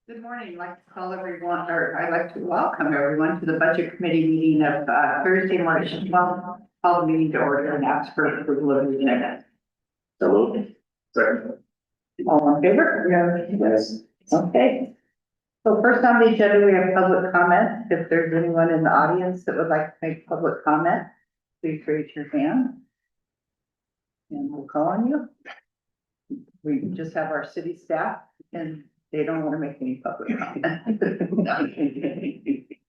Good morning. I'd like to call everyone, or I'd like to welcome everyone to the Budget Committee meeting of Thursday, March 12th. Call the meeting to order and ask for approval of the agenda. So, second. All in favor? Yes. Okay. So first on the agenda, we have public comment. If there's anyone in the audience that would like to make public comment, please raise your hand. And we'll call on you. We just have our city staff and they don't want to make any public comment.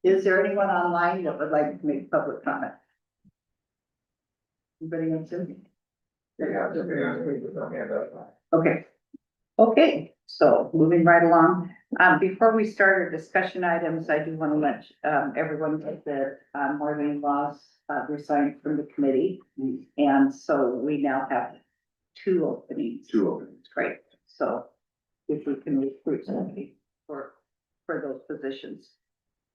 Is there anyone online that would like to make public comment? Anybody on Zoom? Okay. Okay, so moving right along. Before we start our discussion items, I do want to let everyone know that Marlene Laws resigned from the committee. And so we now have two openings. Great. So if we can recruit somebody for those positions.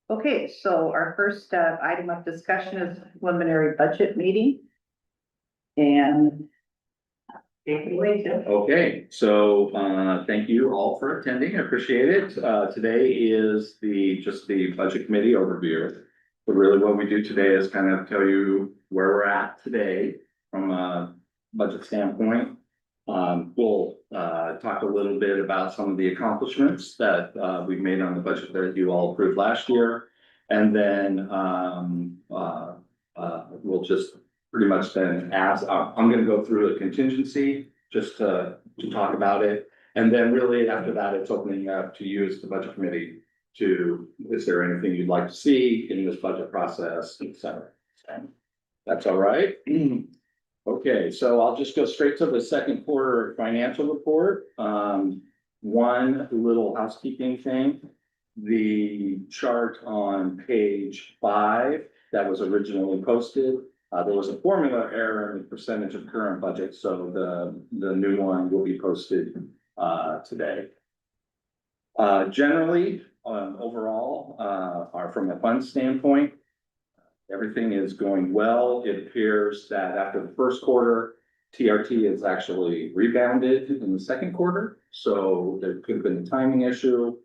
Okay, so our first item of discussion is preliminary budget meeting. And take it away, Jim. Okay, so thank you all for attending. I appreciate it. Today is just the budget committee overview. But really what we do today is kind of tell you where we're at today from a budget standpoint. We'll talk a little bit about some of the accomplishments that we've made on the budget that you all approved last year. And then we'll just pretty much then ask, I'm gonna go through a contingency just to talk about it. And then really after that, it's opening up to you as the budget committee is there anything you'd like to see in this budget process, et cetera. So that's all right. Okay, so I'll just go straight to the second quarter financial report. One little housekeeping thing. The chart on page 5 that was originally posted, there was a formula error in the percentage of current budget, so the new one will be posted today. Generally, overall, from a fund standpoint, everything is going well. It appears that after the first quarter, TRT is actually rebounded in the second quarter. So there could have been a timing issue.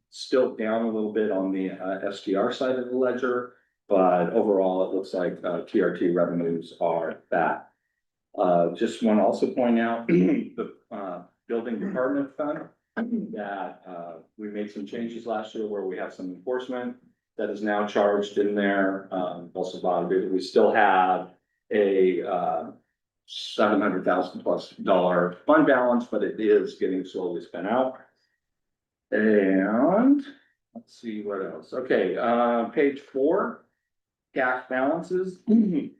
Still down a little bit on the SDR side of the ledger, but overall it looks like TRT revenues are back. Just want to also point out the building department fund that we made some changes last year where we have some enforcement that is now charged in there. Also bottom, we still have a $700,000+ fund balance, but it is getting slowly spent out. And let's see what else. Okay, page 4, cash balances. You'll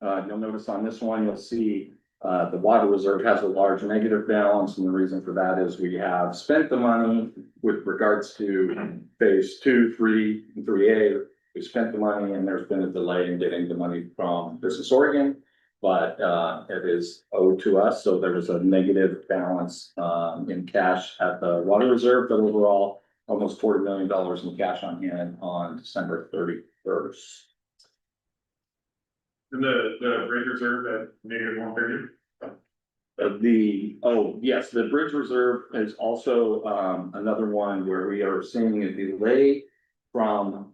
notice on this one, you'll see the water reserve has a large negative balance, and the reason for that is we have spent the money with regards to phase 2, 3, and 3A. We spent the money and there's been a delay in getting the money from Business Oregon, but it is owed to us. So there was a negative balance in cash at the water reserve, but overall almost $40 million in cash on hand on December 31st. And the bridge reserve at -130? Yes, the bridge reserve is also another one where we are seeing a delay from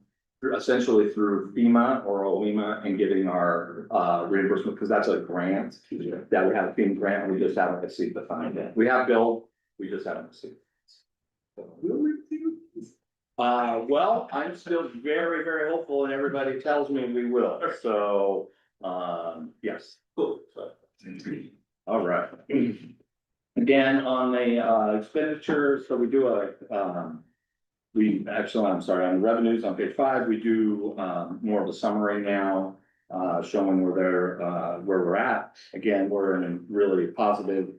essentially through FEMA or OEMA and getting our reimbursement, because that's a grant that we have a FEMA grant, and we just haven't received the funding yet. We have billed, we just haven't received. Well, I'm still very, very hopeful, and everybody tells me we will, so yes. Cool. All right. Again, on the expenditures, so we do I'm sorry, on the revenues on page 5, we do more of a summary now, showing where we're at. Again, we're in a really positive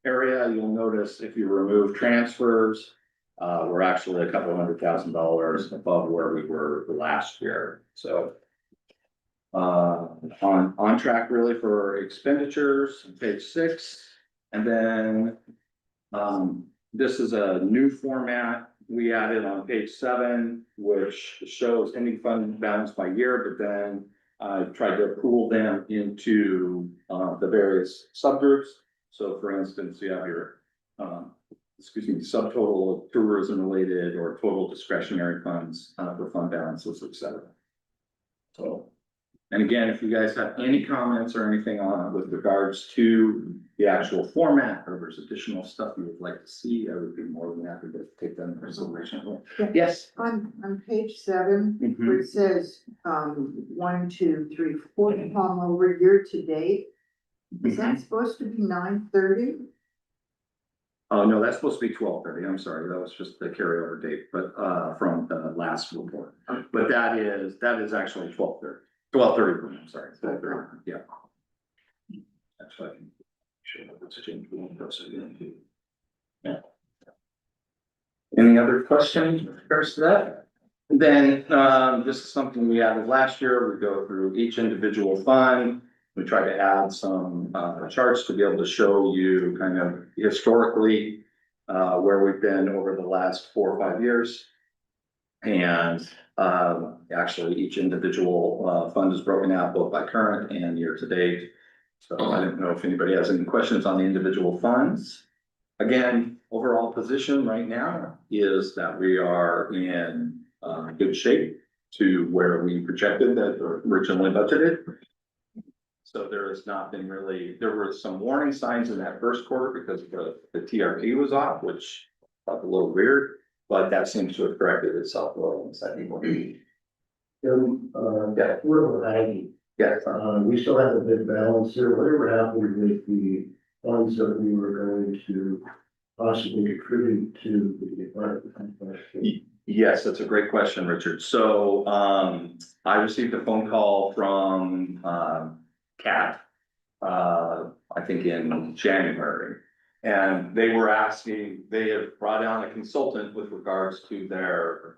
area. You'll notice if you remove transfers, we're actually a couple $100,000 above where we were last year. So on track really for expenditures, page 6. And then this is a new format we added on page 7, which shows ending fund balance by year, but then I tried to pool them into the various subgroups. So for instance, you have your subtotal of tourism related or total discretionary funds, for fund balances, et cetera. So, and again, if you guys have any comments or anything on with regards to the actual format, or there's additional stuff you would like to see, I would be more than happy to take that into consideration. Yes. On page 7, Mhm. where it says, 1, 2, 3, 4 column over year to date, is that supposed to be 9/30? Oh, no, that's supposed to be 12:30. I'm sorry, that was just the carryover date, but, from the last report. But that is actually 12:30. 12:30, I'm sorry, 12:30, yeah. Actually, I can show that it's changed. Yeah. Any other questions with regards to that? Then, this is something we added last year. We go through each individual fund. We try to add some, charts to be able to show you kind of historically, where we've been over the last 4 or 5 years. And, actually, each individual, fund is broken out both by current and year to date. So I don't know if anybody has any questions on the individual funds. Again, overall position right now is that we are in, good shape to where we projected that or originally budgeted. So there has not been really, there were some warning signs in that first quarter because the TRP was off, which felt a little weird, but that seems to have corrected itself well in the second quarter. Yeah. We're Aggie. Yes, We still have a big balance there. Whatever happened with the funds that we were going to possibly contribute to the department? yes, that's a great question, Richard. So, I received a phone call from, CAT, I think in January. And they were asking, they have brought on a consultant with regards to their,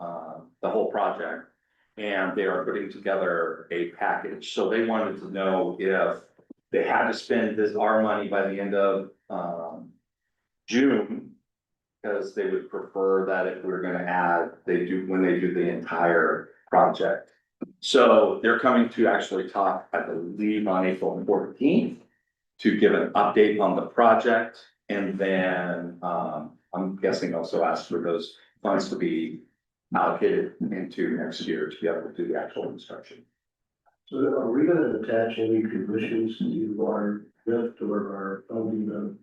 the whole project. And they are putting together a package. So they wanted to know if they had to spend our money by the end of, June. Because they would prefer that if we were gonna add, when they do the entire project. So they're coming to actually talk, I believe, on April 14th. To give an update on the project, and then, I'm guessing also ask for those funds to be allocated into next year to be able to do the actual construction. So are we gonna attach any conditions to our gift or our funding of?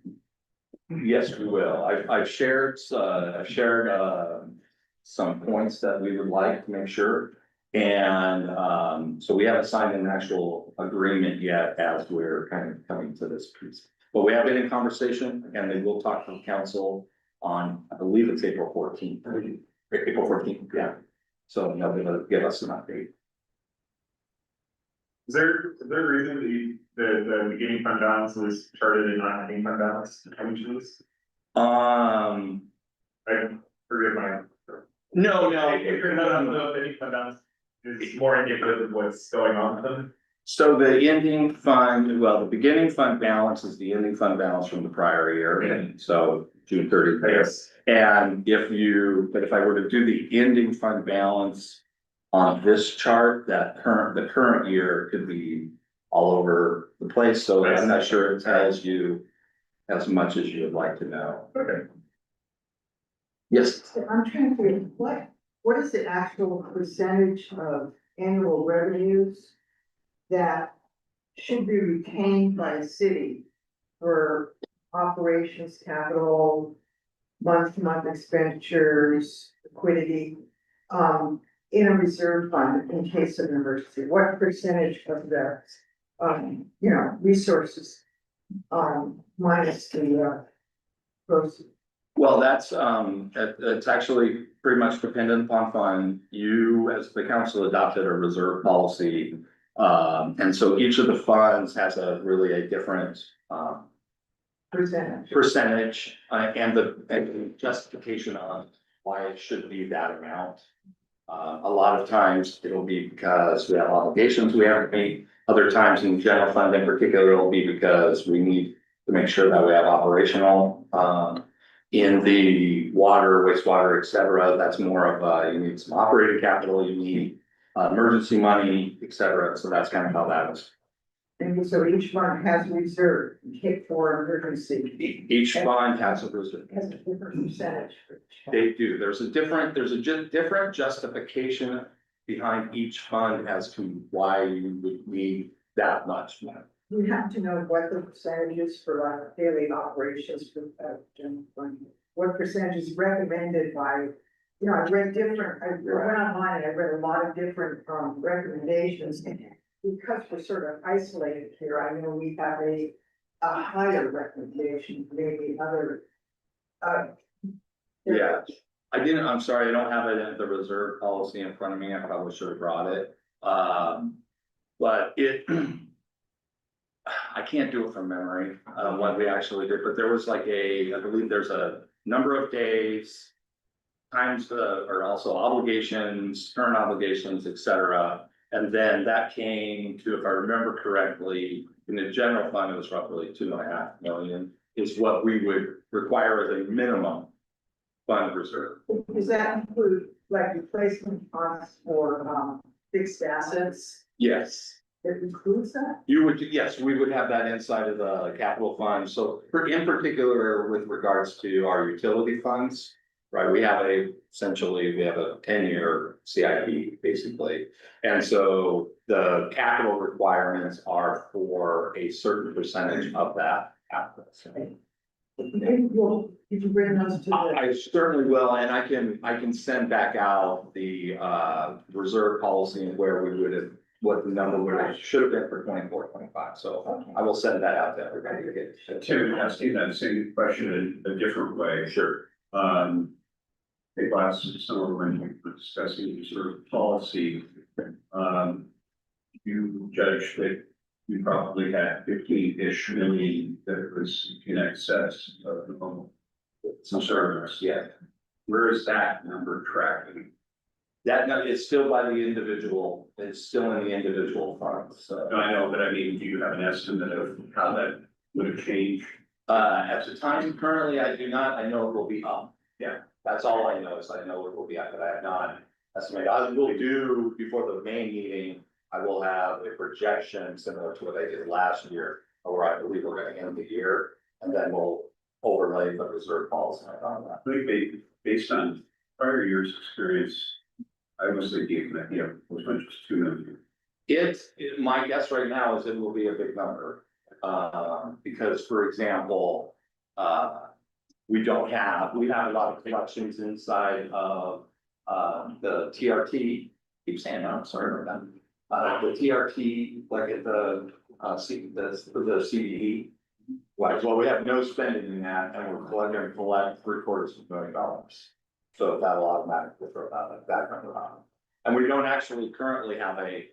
Yes, we will. I've shared, some points that we would like to make sure. And, so we haven't signed an actual agreement yet as we're kind of coming to this piece. But we have been in conversation and they will talk to the council on, I believe it's April 14th. April 14th, yeah. So they'll be able to give us an update. Is there a reason the beginning fund balance was charted in non-ending fund balance? How much is this? I forget my. No, If you're not on the ending fund balance, is more indicative of what's going on with them. So the ending fund, well, the beginning fund balance is the ending fund balance from the prior year, and so June 30th. Yes. And but if I were to do the ending fund balance on this chart, the current year could be all over the place, so I'm not sure it tells you as much as you would like to know. Okay. Yes, I'm trying to figure, what is the actual percentage of annual revenues that should be retained by the city for operations, capital, month-to-month expenditures, liquidity, in a reserve fund in case of emergency? What percentage of the, resources, minus the, proceeds? well, it's actually pretty much dependent upon fund. You, as the council, adopted a reserve policy. And so each of the funds has really a different, percentage, and the justification on why it should be that amount. A lot of times it'll be because we have obligations we haven't made. Other times in the general fund in particular, it'll be because we need to make sure that we have operational, in the water, wastewater, et cetera. That's more of you need some operating capital, you need emergency money, et cetera. So that's kind of how that is. And so each fund has a reserve, hit for emergency, Each fund has a reserve. has a different percentage for each fund. They do. There's a different justification behind each fund as to why you would need that much money. We have to know what the percentage is for like daily operations for general fund. What percentage is recommended by, you know, I read different, I went online and I read a lot of different recommendations. And because we're sort of isolated here, I know we have a higher recommendation, maybe other. Yeah. I'm sorry, I don't have it in the reserve policy in front of me. I probably should have brought it. But I can't do it from memory, what we actually did, but there was like I believe there's a number of days. Times or also obligations, current obligations, et cetera. And then that came to, if I remember correctly, in the general fund, it was roughly 2.5 million is what we would require as a minimum fund reserve. Does that include like replacement costs for fixed assets? Yes. It includes that? Yes, we would have that inside of the capital fund. So in particular, with regards to our utility funds, right, we have essentially a 10-year CIP basically. And so the capital requirements are for a certain percentage of that capital. Maybe did you bring those to the? I certainly will, and I can send back out the reserve policy and where we would have, what the number would have, should have been for 24-25. So I will send that out to everybody to get. Tim, asking that same question in a different way. Sure. I think last summer when we were discussing sort of policy, you judged that you probably had 15-ish million that was in excess of the normal. Some service. Yeah. Where is that number tracking? That is still by the individual, it's still in the individual funds, so. I know, but I mean, do you have an estimate of how that would have changed? At the time currently, I do not, I know it will be up. Yeah. That's all I know is I know it will be up, but I have not estimated. I will do before the May meeting, I will have a projection similar to what I did last year, where I believe we're gonna end the year, and then we'll overlay the reserve policy on that. I think based on prior years' experience, I was thinking that, as much as 2 million. My guess right now is it will be a big number. Because for example, we have a lot of collections inside of, the TRT. Keep saying that, I'm sorry about that. The TRT, like at the CDE. Well, we have no spending in that and we're collecting $750 million. So that'll automatically throw that number on. And we don't actually currently have a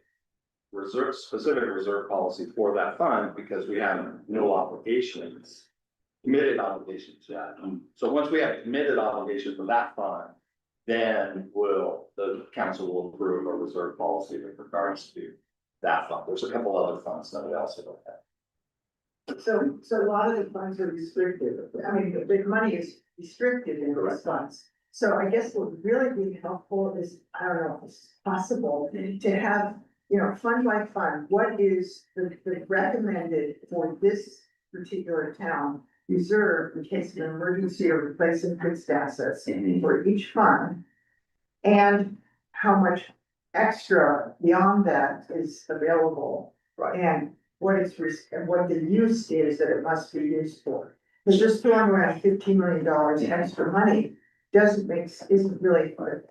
specific reserve policy for that fund because we have no obligations, committed obligations yet. So once we have committed obligations for that fund, then the council will approve a reserve policy with regards to that fund. There's a couple other funds that we also don't have. So a lot of the funds are restricted. I mean, the money is restricted in those Correct. funds. So I guess what would really be helpful is, I don't know if it's possible, to have, fund by fund, what is the recommended for this particular town reserve in case of an emergency or replacing fixed assets for each fund? And how much extra beyond that is available? Right. And what the use is that it must be used for. Because just throwing around $15 million extra money isn't really the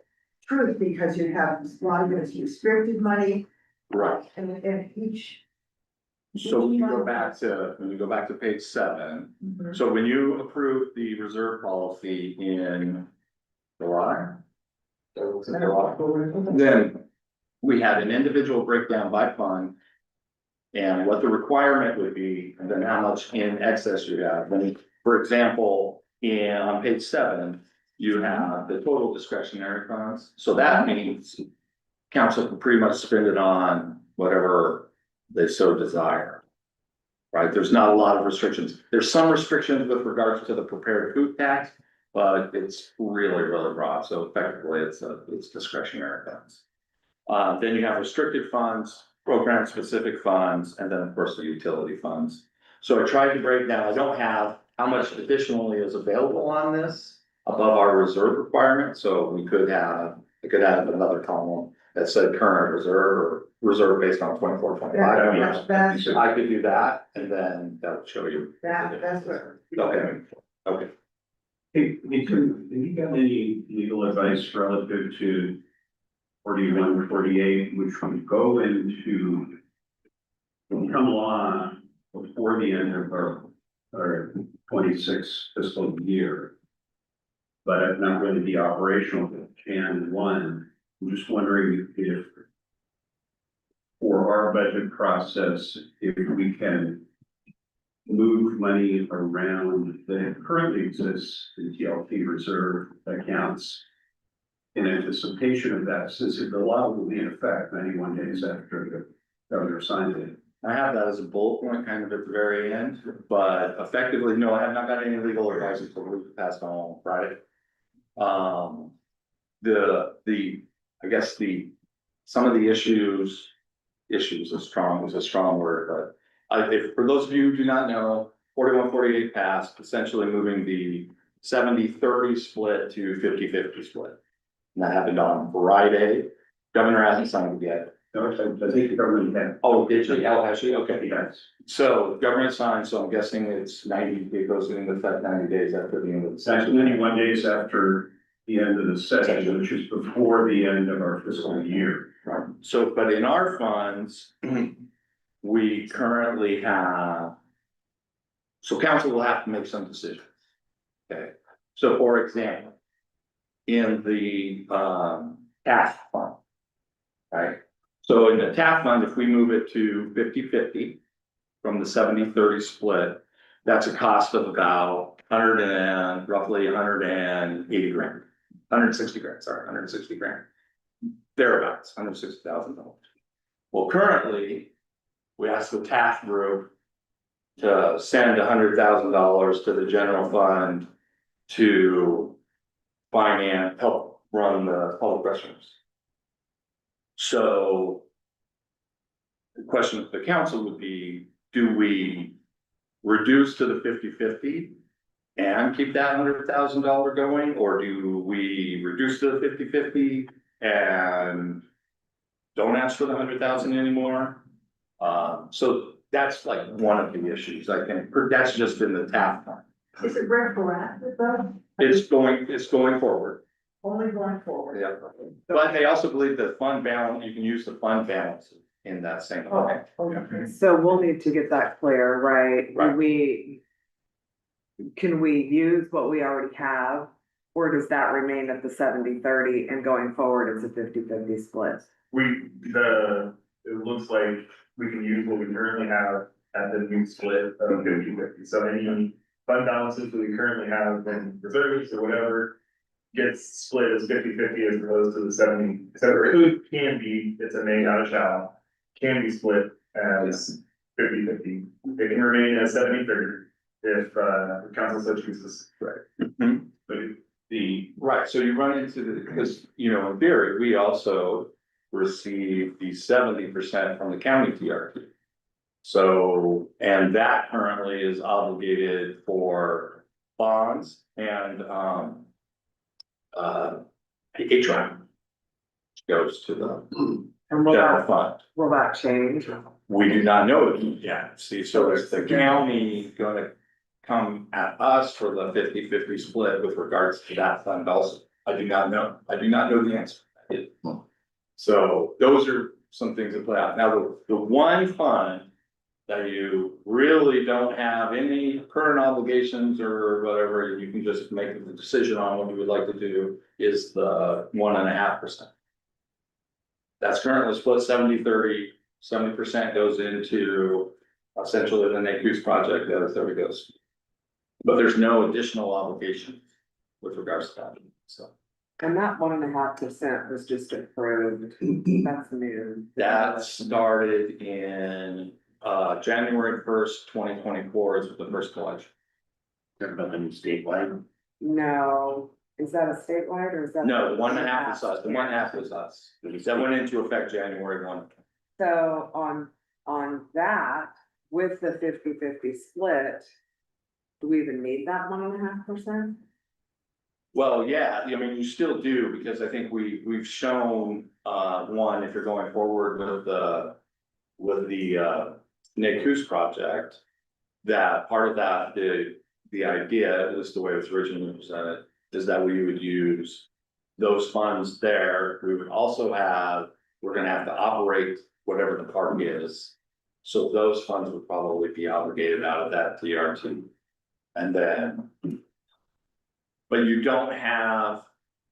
truth, because you have a lot of it's restricted money. Right. And each. So when you go back to page 7, so when you approved the reserve policy in July. Then we had an individual breakdown by fund. And what the requirement would be, and then how much in excess you have. When, for example, on page 7, you have the total discretionary funds. So that means council can pretty much spend it on whatever they so desire. Right? There's not a lot of restrictions. There's some restrictions with regards to the prepared food tax, but it's really, really broad. So effectively, it's discretionary funds. Then you have restricted funds, program specific funds, and then of course the utility funds. So I tried to break down, I don't have how much additionally is available on this above our reserve requirement, so I could have another column that said current reserve or reserve based on 24-25 Yeah, years. that's, I could do that, and then that would show you. that's what. Okay, okay. Hey, have you got any legal advice relative to 41 or 48, which would go into will come along before the end of our 26 fiscal year, but not really be operational till Jan 1. I'm just wondering if for our budget process, if we can move money around that currently exists in TLT reserve accounts in anticipation of that, since the law will be in effect 91 days after the governor signed it. I have that as a bullet point kind of at the very end, but effectively, no, I have not got any legal advice until we passed on Friday. I guess some of the issues is a strong word, but if, for those of you who do not know, 41-48 passed, essentially moving the 70-30 split to 50-50 split. And that happened on Friday. Governor hasn't signed it yet. No, I think the government had. Oh, did she? Oh, actually, okay. Yes. So government signed, so I'm guessing it's 90, it goes into effect 90 days after the end of the It's actually session. 91 days after the end of the session, which is before the end of our fiscal year. Right. So, but in our funds, we currently have. So council will have to make some decisions. Okay, so for example, in the TAF fund. Right, so in the TAF fund, if we move it to 50-50 from the 70-30 split, that's a cost of about roughly 180 grand, 160 grand, sorry, 160 grand. Thereabouts, $160,000. Well, currently, we asked the TAF group to send $100,000 to the general fund to help run the public restrooms. So the question of the council would be, do we reduce to the 50-50 and keep that $100,000 going, or do we reduce to the 50-50 and don't ask for the 100,000 anymore? So that's like one of the issues, I think, that's just in the TAF fund. Is it retroactive though? It's going forward, Only going forward? yeah. But they also believe that fund balance, you can use the fund balance in that same way. Oh, okay. So we'll need to get that clear, right? Right. Can we use what we already have? Or does that remain at the 70-30 and going forward it's a 50-50 split? It looks like we can use what we currently have at the new split of 50-50. So any fund balances that we currently have in reserves or whatever gets split as 50-50 as opposed to the 70. So it can be, it's a may, not a shall, can be split as 50-50. It can remain as 70-30 if the council so chooses. Right. But Right, so you run into because, in theory, we also receive the 70% from the county TRT. So, and that currently is obligated for bonds and, HRAM. Which goes to the And will general that, fund. will that change? We do not know it yet. See, so is the county gonna come at us for the 50-50 split with regards to that fund also? I do not know. I do not know the answer. So those are some things that play out. Now, the one fund that you really don't have any current obligations or whatever, you can just make the decision on what you would like to do is the 1.5%. That's currently split 70-30, 70% goes into essentially the NACUS project, the other 30 goes. But there's no additional obligation with regards to that, so. And that 1.5% was just approved. That's new. That started in January 1st, 2024 is the first collection. Everybody statewide. No, is that a statewide or is that? No, the 1.5 is us, the 1.5 was us. That went into effect January 1. So on that, with the 50-50 split, do we even need that 1.5%? Well, yeah, I mean, you still do, because I think we've shown, one, if you're going forward with the Nick Coos project, that part of that, the idea, is the way it was originally presented, is that we would use those funds there. We would also have, we're gonna have to operate whatever the park is. So those funds would probably be obligated out of that TRT. And then, but you don't have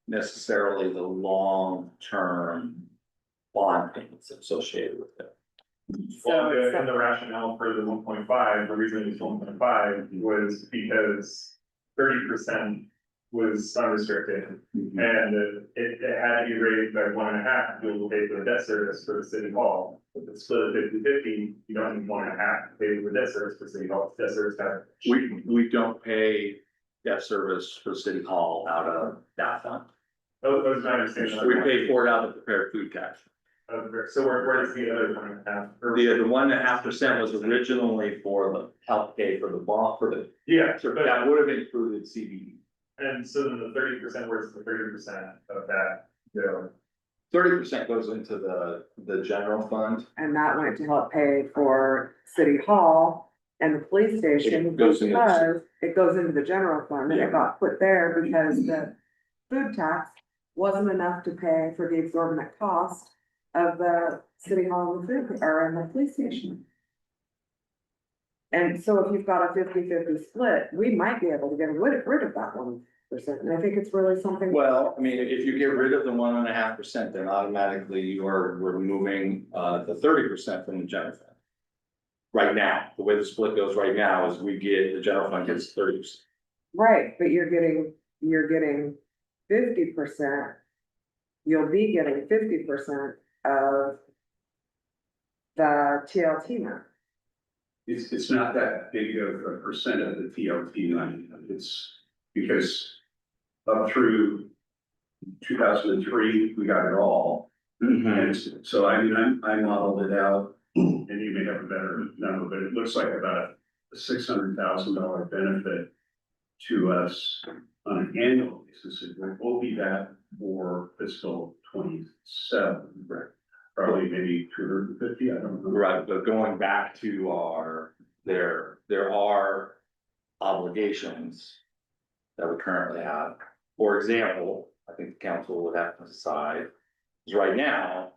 necessarily the long-term bond payments associated with it. Well, So and the rationale for the 1.5, the reason it's 1.5 was because 30% was unrestricted. And it had to be raised by 1.5 to be able to pay for the debt service for the city hall. If it's split 50-50, you don't need 1.5 to pay for debt service for city hall, debt service time. We don't pay debt service for city hall out of that fund. That was my understanding. We pay for it out of the prepared food tax. So where does the other 1.5? The 1.5% was originally for the help pay for the bond, for the, Yeah, so but, that would have included CBD. and so then the 30%, where's the 30% of that, you know? 30% goes into the general fund. and that went to help pay for city hall and the police station, It goes into- because it goes into the general fund, and Yeah. it got put there because the food tax wasn't enough to pay for the exorbitant cost of the city hall and the food, or in the police station. And so if you've got a 50-50 split, we might be able to get rid of that 1%, and I think it's really something. Well, I mean, if you get rid of the 1.5%, then automatically you are removing the 30% from the general fund. Right now, the way the split goes right now is the general fund gets 30%. Right, but you're getting 50%. You'll be getting 50% of the TLT money. It's not that big of a percent of the TLT money, it's because up through 2003, we got it all. And so, I mean, I modeled it out, and you may have a better number, but it looks like about a $600,000 benefit to us on an annual basis. It will be that for fiscal 27, right? Probably maybe 250, I don't know. Right, but going back to there are obligations that we currently have. For example, I think the council would have to decide, is right now,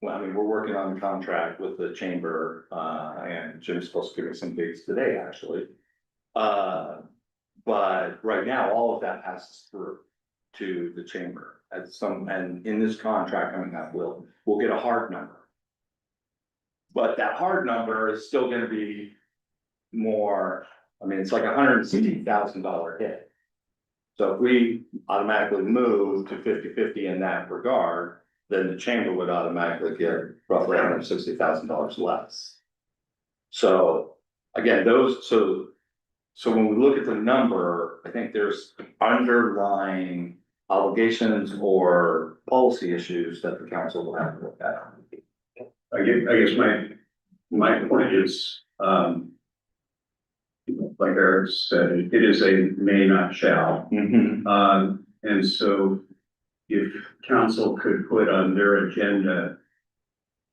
well, I mean, we're working on the contract with the chamber, and Jim's supposed to give me some dates today, actually. But right now, all of that passes through to the chamber and in this contract coming up, we'll get a hard number. But that hard number is still gonna be more, I mean, it's like $160,000 hit. So if we automatically move to 50-50 in that regard, then the chamber would automatically get roughly $160,000 less. So again, so when we look at the number, I think there's underlying obligations or policy issues that the council will have to look at. I guess my point is, like Eric said, it is a may not shall. And so if council could put on their agenda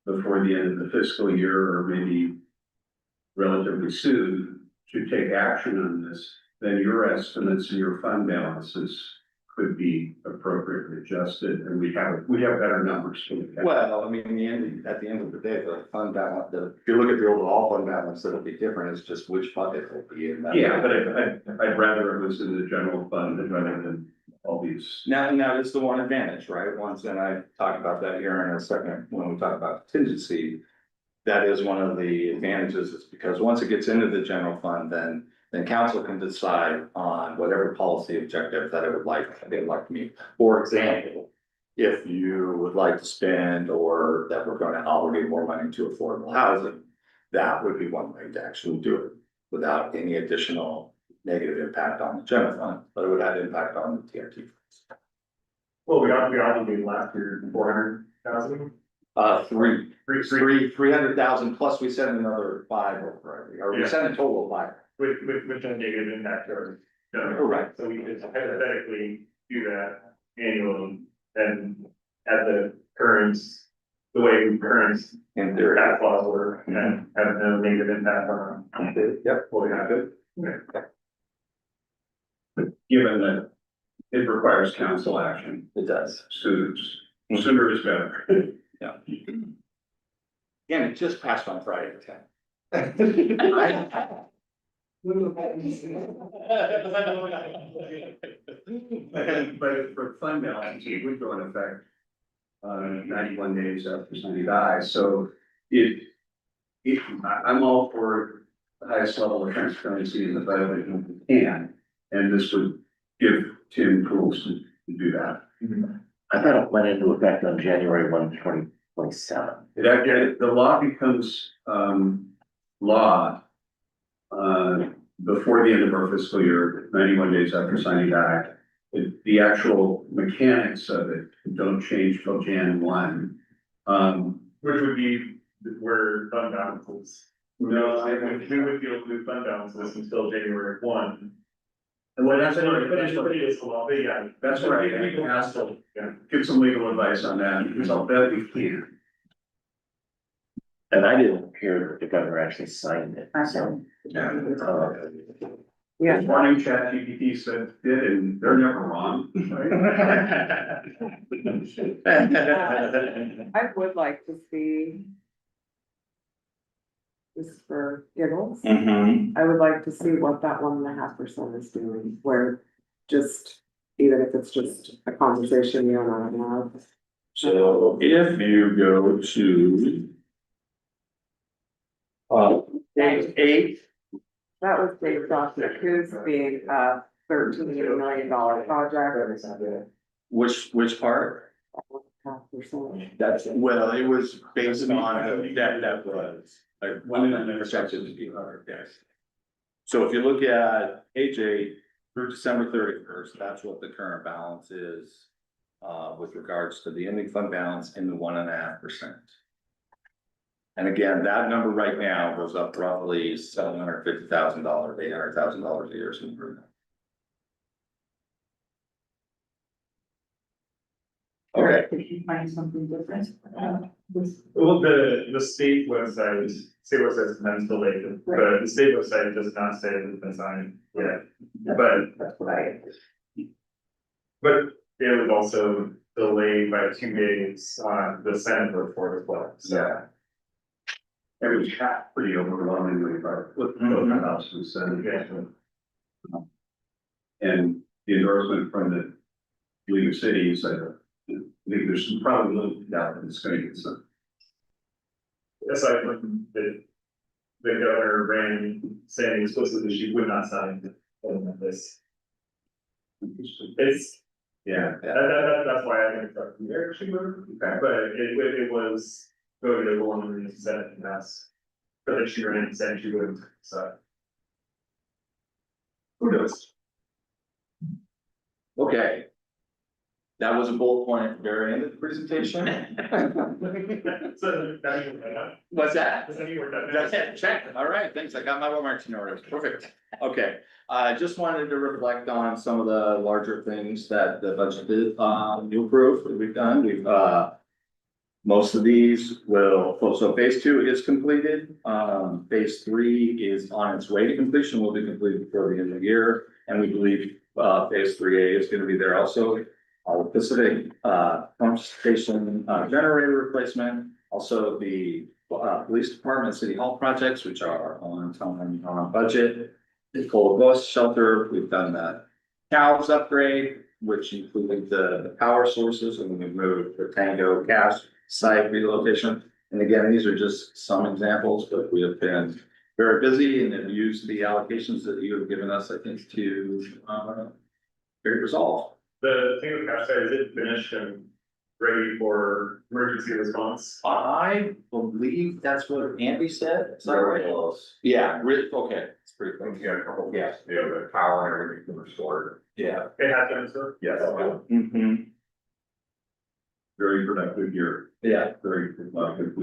before the end of the fiscal year, or maybe relatively soon, to take action on this, then your estimates and your fund balances could be appropriately adjusted, and we have better numbers to look at. Well, I mean, at the end of the day, the fund balance, if you look at the overall fund balance, it'll be different, it's just which bucket will be in that. Yeah, but I'd rather it was in the general fund rather than all these. Now, it's the one advantage, right? Once, and I talk about that here in a second, when we talk about contingency. That is one of the advantages, is because once it gets into the general fund, then council can decide on whatever policy objective that they'd like to meet. For example, if you would like to spend, or that we're gonna allocate more money to affordable housing, that would be one way to actually do it without any additional negative impact on the general fund, but it would have impact on the TRT. Well, we obligated last year 400,000. Three. Three. 300,000 plus we sent another five over, or we Yeah. sent a total of five. With a negative impact or. Correct. So we could hypothetically do that annually and at the current, the way we current In theory. tax laws work and have no negative impact on. Yep. What we have to. Given that it requires council action, It does. sooner is better. Yeah. Again, it just passed on Friday the tenth. But for fund balance, it would go in effect 91 days after somebody dies, so I'm all for the highest level of transparency in the budget we can, and this would give Tim tools to do that. I thought it went into effect on January 1, 2027. The law becomes law before the end of our fiscal year, 91 days after signing that. The actual mechanics of it don't change till Jan 1. Which would be where fund balances. No, We would deal with fund balances until January 1. Well, that's what It is the law, but yeah. that's what I asked to get some legal advice on that, because I'll bet we can. And I didn't hear that the governor actually signed it, so. Yeah, One chat GPT said did, and they're never wrong. I would like to see. Just for giggles, Mm-hmm. I would like to see what that 1.5% is doing, where just, even if it's just a conversation you and I have. So if you go to page 8, That was based off the Coos being a $13 million project. which part? 1.5%. That's, well, it was based on the debt that was. Like, One one in the percentage of the yes. So if you look at page 8 through December 31st, that's what the current balance is. With regards to the ending fund balance in the 1.5%. And again, that number right now goes up roughly $750,000, $800,000 a year. So improvement. Okay. Did you find something different? Well, the state website is meant to late, but the state website does not say that it's been signed yet. But That's what I. it was also delayed by 2 days on the Senate report as well, so. It was pretty overwhelmingly, but with both houses and. Yeah. And the endorsement from the League of Cities, I think there's some probably little doubt that it's going to get some. Aside from the governor ran saying explicitly she would not sign this. It's, Yeah. that's why I think it's up there, she would, but it was voted overwhelmingly in the Senate and that's. But then she ran and said she wouldn't, so. Who knows? Okay. That was a bullet point at the very end of the presentation. So, that even went up. What's that? Does any work that? That's it, check. All right, thanks. I got my marks in order. Perfect. Okay, I just wanted to reflect on some of the larger things that the budget did, new proof that we've done. We've, most of these will, so phase 2 is completed. Phase 3 is on its way to completion, will be completed before the end of the year. And we believe, phase 3A is gonna be there also. The Pacific, pump station, generator replacement, also the, police department, city hall projects, which are on time and on budget. The cold bus shelter, we've done that. Cows upgrade, which included the power sources, and we've moved the Tango gas site relocation. And again, these are just some examples, but we have been very busy and have used the allocations that you have given us, I think, to, very resolved. The thing with cash is it finished and ready for emergency response? I believe that's what Andy said. Is that right? Yeah, really, okay, it's pretty close. Yeah, a couple. Yeah. The power and everything restored. Yeah. It has been, sir? Yes. Mm-hmm. very productive year, Yeah. very productive.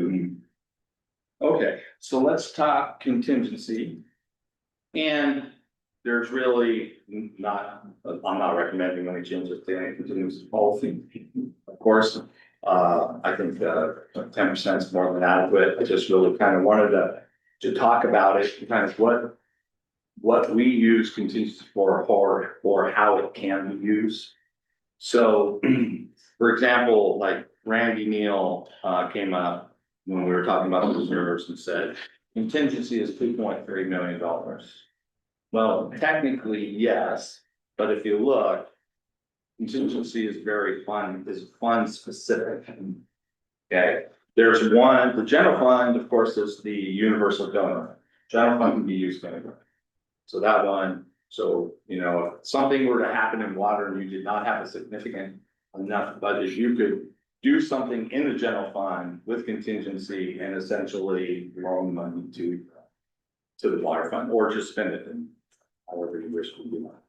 Okay, so let's talk contingency. And there's really not, I'm not recommending any changes to any contingency policy. Of course, I think 10% is more than adequate. I just really kind of wanted to talk about it, kind of what we use contingency for, or how it can be used. So, for example, like Randy Neal came up when we were talking about the reserves and said, contingency is $2.3 million. Well, technically, yes, but if you look, contingency is fund specific. Okay, there's one, the general fund, of course, is the universal donor. General fund can be used anywhere. So that one, so, you know, if something were to happen in water and you did not have a significant enough budget, you could do something in the general fund with contingency and essentially loan money to the water fund, or just spend it in however you wish to do that.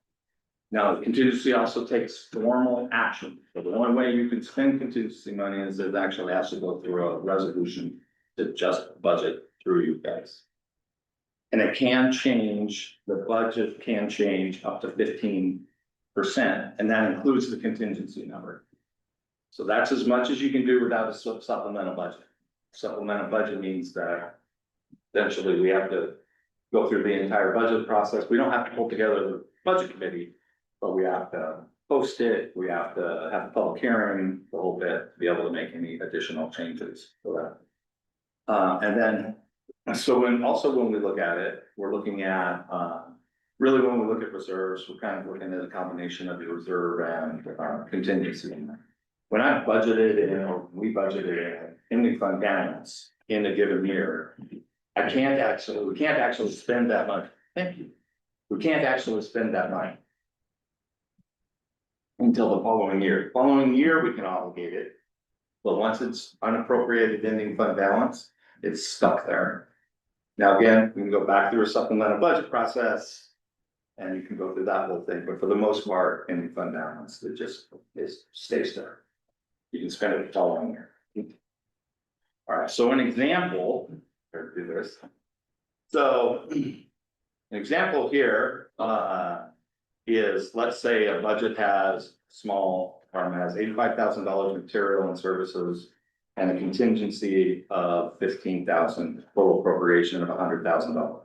Now, the contingency also takes formal action. So the only way you can spend contingency money is it actually has to go through a resolution to just budget through you guys. And it can change, the budget can change up to 15%, and that includes the contingency number. So that's as much as you can do without a supplemental budget. Supplemental budget means that eventually we have to go through the entire budget process. We don't have to pull together the budget committee, but we have to post it, we have to have a public hearing, the whole bit, to be able to make any additional changes for that. And then, so when we look at it, we're looking at, really when we look at reserves, we're kind of looking at a combination of the reserve and contingency. When I budgeted and we budgeted in the fund balance in a given year, we can't actually spend that money. Thank you. We can't actually spend that money until the following year. Following year, we can obligate it. But once it's unappropriated ending fund balance, it's stuck there. Now, again, we can go back through a supplemental budget process and you can go through that whole thing. But for the most part, ending fund balance, stays there. You can spend it the following year. All right, so an example, let's do this. So an example here is, let's say a budget has has $85,000 material and services and a contingency of $15,000, total appropriation of $100,000.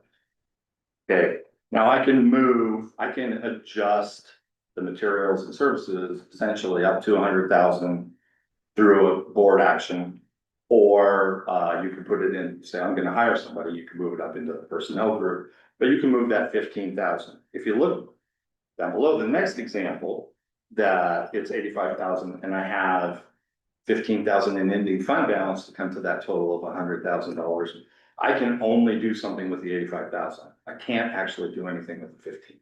Okay, now I can adjust the materials and services essentially up to 100,000 through a board action. Or you can put it in, say, I'm gonna hire somebody, you can move it up into the personnel group, but you can move that 15,000. If you look down below the next example, that it's 85,000 and I have 15,000 in ending fund balance to come to that total of $100,000. I can only do something with the 85,000. I can't actually do anything with the 15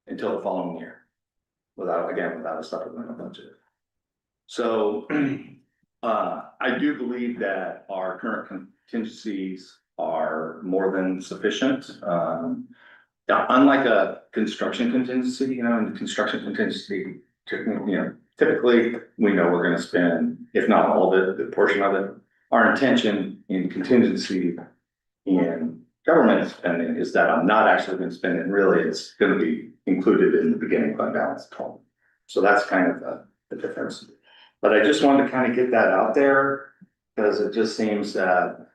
until the following year. Without a supplemental budget. So I do believe that our current contingencies are more than sufficient. Unlike a construction contingency, in construction contingency, typically we know we're gonna spend, if not all of it, a good portion of it. Our intention in contingency in government spending is that I'm not actually gonna spend it, really, it's gonna be included in the beginning fund balance at all. So that's kind of the difference. But I just wanted to kind of get that out there, because it just seems that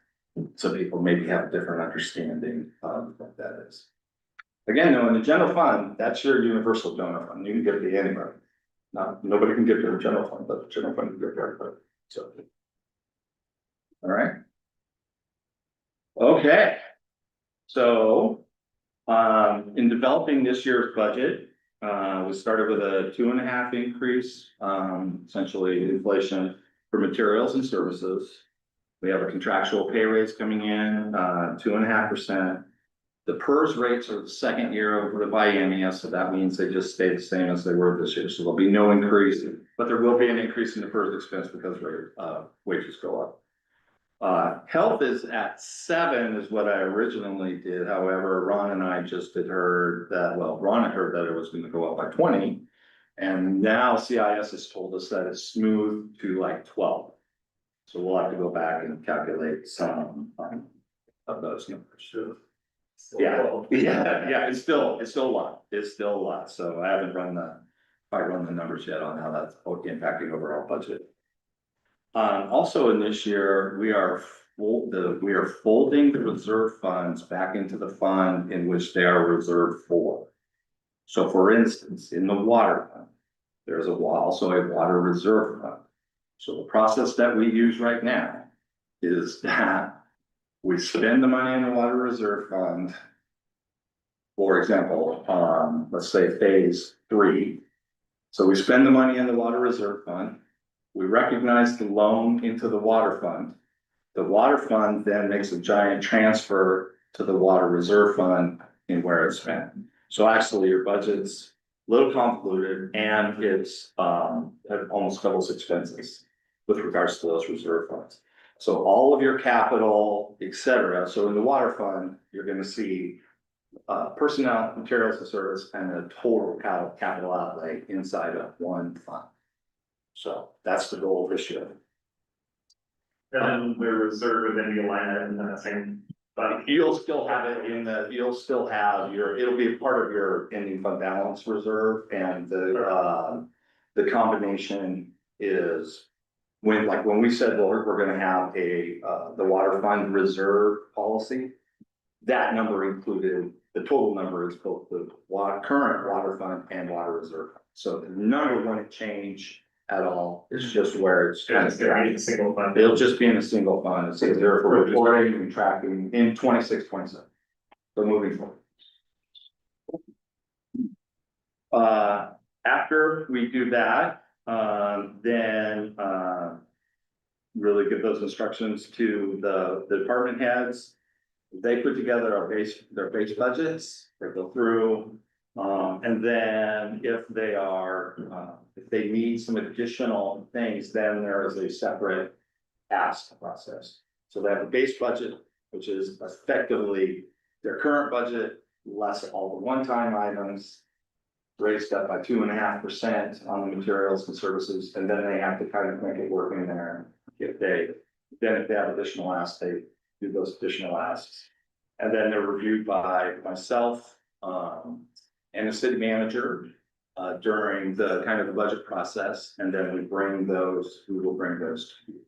some people maybe have a different understanding of what that is. Again, though, in the general fund, that's your universal donor fund. You can give it to anybody. Nobody can give to the general fund, but the general fund can give to everybody. So. All right. Okay. So, in developing this year's budget, we started with a 2.5% increase, essentially inflation for materials and services. We have a contractual pay raise coming in, 2.5%. The PERS rates are the second year over the biennium, so that means they just stay the same as they were this year. So there'll be no increase, but there will be an increase in the PERS expense because wages go up. Health is at 7 is what I originally did. However, Ron and I just had heard that, Ron had heard that it was going to go up by 20. And now CIS has told us that it's smooth to like 12. So we'll have to go back and calculate some of those numbers. Yeah, it's still a lot, a lot, so I haven't run the numbers yet on how that's impacting overall budget. Also in this year, we are folding the reserve funds back into the fund in which they are reserved for. So for instance, in the water fund, there's also a water reserve fund. So the process that we use right now is that we spend the money in the water reserve fund. For example, let's say phase 3. So we spend the money in the water reserve fund. We recognize the loan into the water fund. The water fund then makes a giant transfer to the water reserve fund in where it's spent. So actually your budget's a little convoluted and it's it almost doubles expenses with regards to those reserve funds. So all of your capital, et cetera. So in the water fund, you're gonna see personnel, materials and service, and a total capital outlay inside of one fund. So that's the goal this year. And then the reserve would then be a line item in that same fund. You'll still have it you'll still have it'll be a part of your ending fund balance reserve, and the combination is when we said, well, we're gonna have the water fund reserve policy, that number included, the total number is both the current water fund and water reserve. So the number wouldn't change at all, it's just where it's. It's gonna be a single fund. It'll just be in a single fund, it's there for reporting and tracking in 26, 27. So moving forward. After we do that, then really give those instructions to the department heads. They put together their base budgets, they go through, and then if they need some additional things, then there is a separate ask process. So they have a base budget, which is effectively their current budget, less all the one-time items, raised up by 2.5% on the materials and services, and then they have to kind of make it work in there. If they have additional asks, they do those additional asks. And then they're reviewed by myself and the city manager during the kind of the budget process, and then we will bring those to you.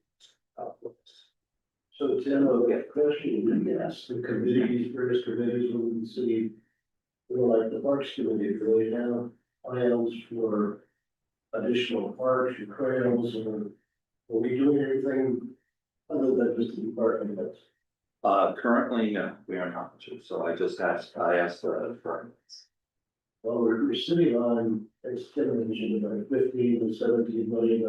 So Tim, I've got a question, we can ask the committees, various committees within the city, like the Parks Committee, do they have plans for additional parks and trails, or are we doing anything other than just the department heads? Currently, no, we are not, so I asked the departments. Well, we're sitting on, as Tim mentioned, about $15 to $17 million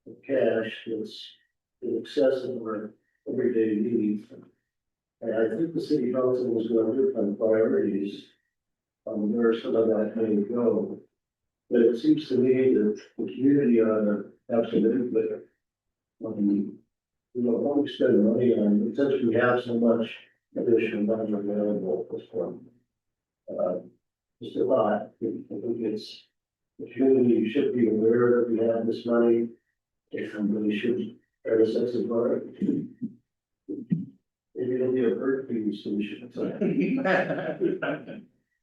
of cash that's in excess of our everyday needs. And I think the city council was going to look on priorities on where some of that may go. But it seems to me that the community ought to have some input. We don't want to spend money on, since we have so much additional money available at this point. Just a lot, I think it's, the community should be aware that we have this money. If somebody should try to set some part. Maybe it'll be a bird fee solution.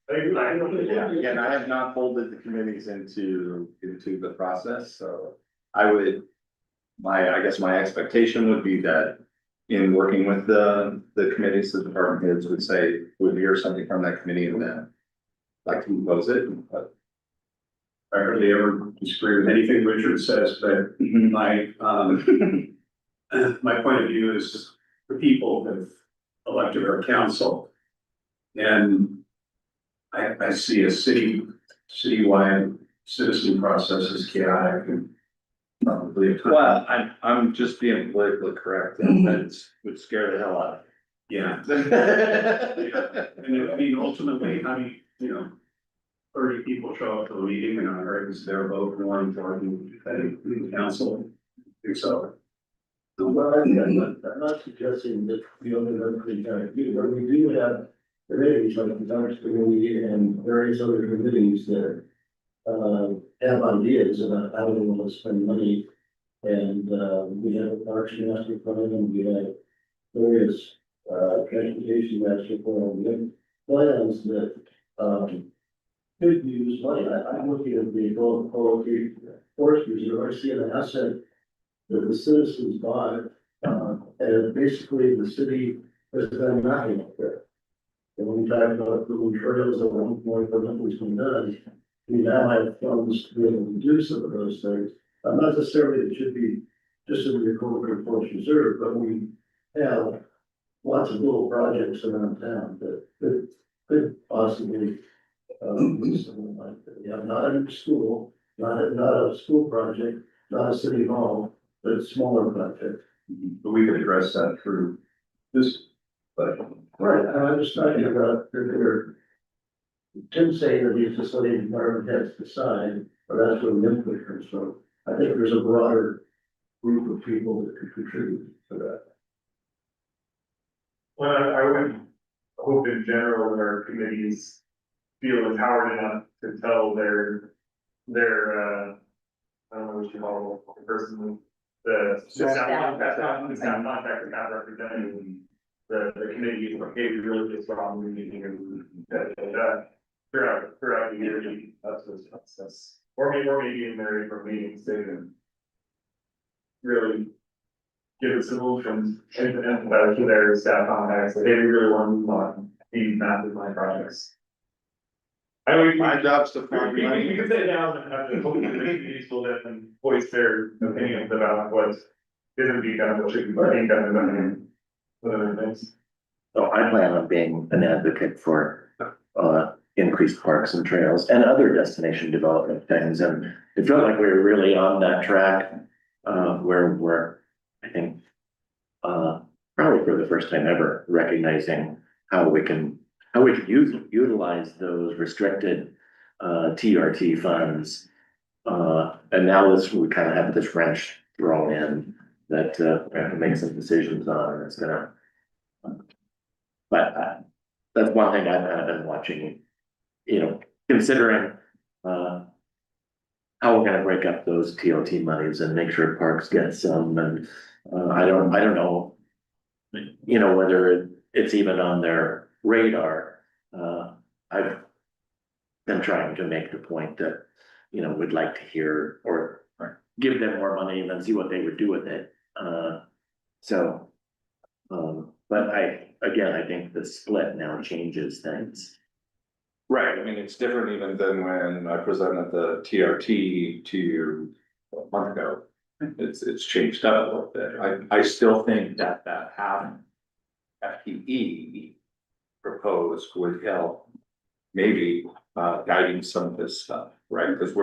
Yeah, again, I have not folded the committees into the process, so I guess my expectation would be that in working with the committees, the department heads would hear something from that committee and then like to propose it, but. I hardly ever disagree with anything Richard says, but my point of view is the people have elected our council. And I see a citywide citizen process as chaotic and probably. Well, I'm just being politically correct, and that would scare the hell out of me. Yeah. And I mean, ultimately, 30 people show up to the meeting and I heard their vote wanting to argue the council. I think so. Well, I'm not suggesting that we only have to kind of do, but we do have committees like the Parks Committee and various other committees that have ideas about how we want to spend money. And, we have a parks master plan, and we have various, transportation master plan, we have plans that, could use money. I'm looking at the Golden Quality Forest Reserve, I see an asset that the citizens bought, and basically the city has done nothing up there. And when we talk about the trails that were more permanently been done, we now have funds to be able to do some of those things. Not necessarily it should be just in the Golden Forest Reserve, but we have lots of little projects around town that could possibly, use something like that. Yeah, not in school, not a school project, not a city hall, but a smaller project. But we could address that through this budget. Right, and I'm just talking about, Tim's saying that he's just letting the department heads decide, or that's where the input comes from. I think there's a broader group of people that could contribute to that. Well, I would hope in general that our committees feel empowered enough to tell their, I don't know what you call the person, the sound contact, the town representative. The committee is okay, we really just wrong, we need to, throughout the year, up to this process. Or maybe in their April meetings, they can really give a solution and empathize to their staff contacts, that they really want to move on, these massive line projects. I mean, My job's to we find money. can sit down and have the whole committee will then voice their opinions about what isn't being done, what should be being done, and other things. So I plan on being an advocate for, increased parks and trails and other destination development things. And it felt like we were really on that track, where we're, I think, probably for the first time ever, recognizing how we can utilize those restricted, TRT funds. And now we kind of have this wrench thrown in that, we have to make some decisions on, and it's gonna. But that's one thing I've kind of been watching, considering, how we're gonna break up those TOT monies and make sure parks get some, and, I don't know. Whether it's even on their radar. I've been trying to make the point that, we'd like to hear or give them more money and then see what they would do with it. But I think the split now changes things. Right, I mean, it's different even than when I presented the TRT to you a month ago. It's changed up a little bit. I still think that half FTE proposed would help maybe guiding some of this stuff, right? Because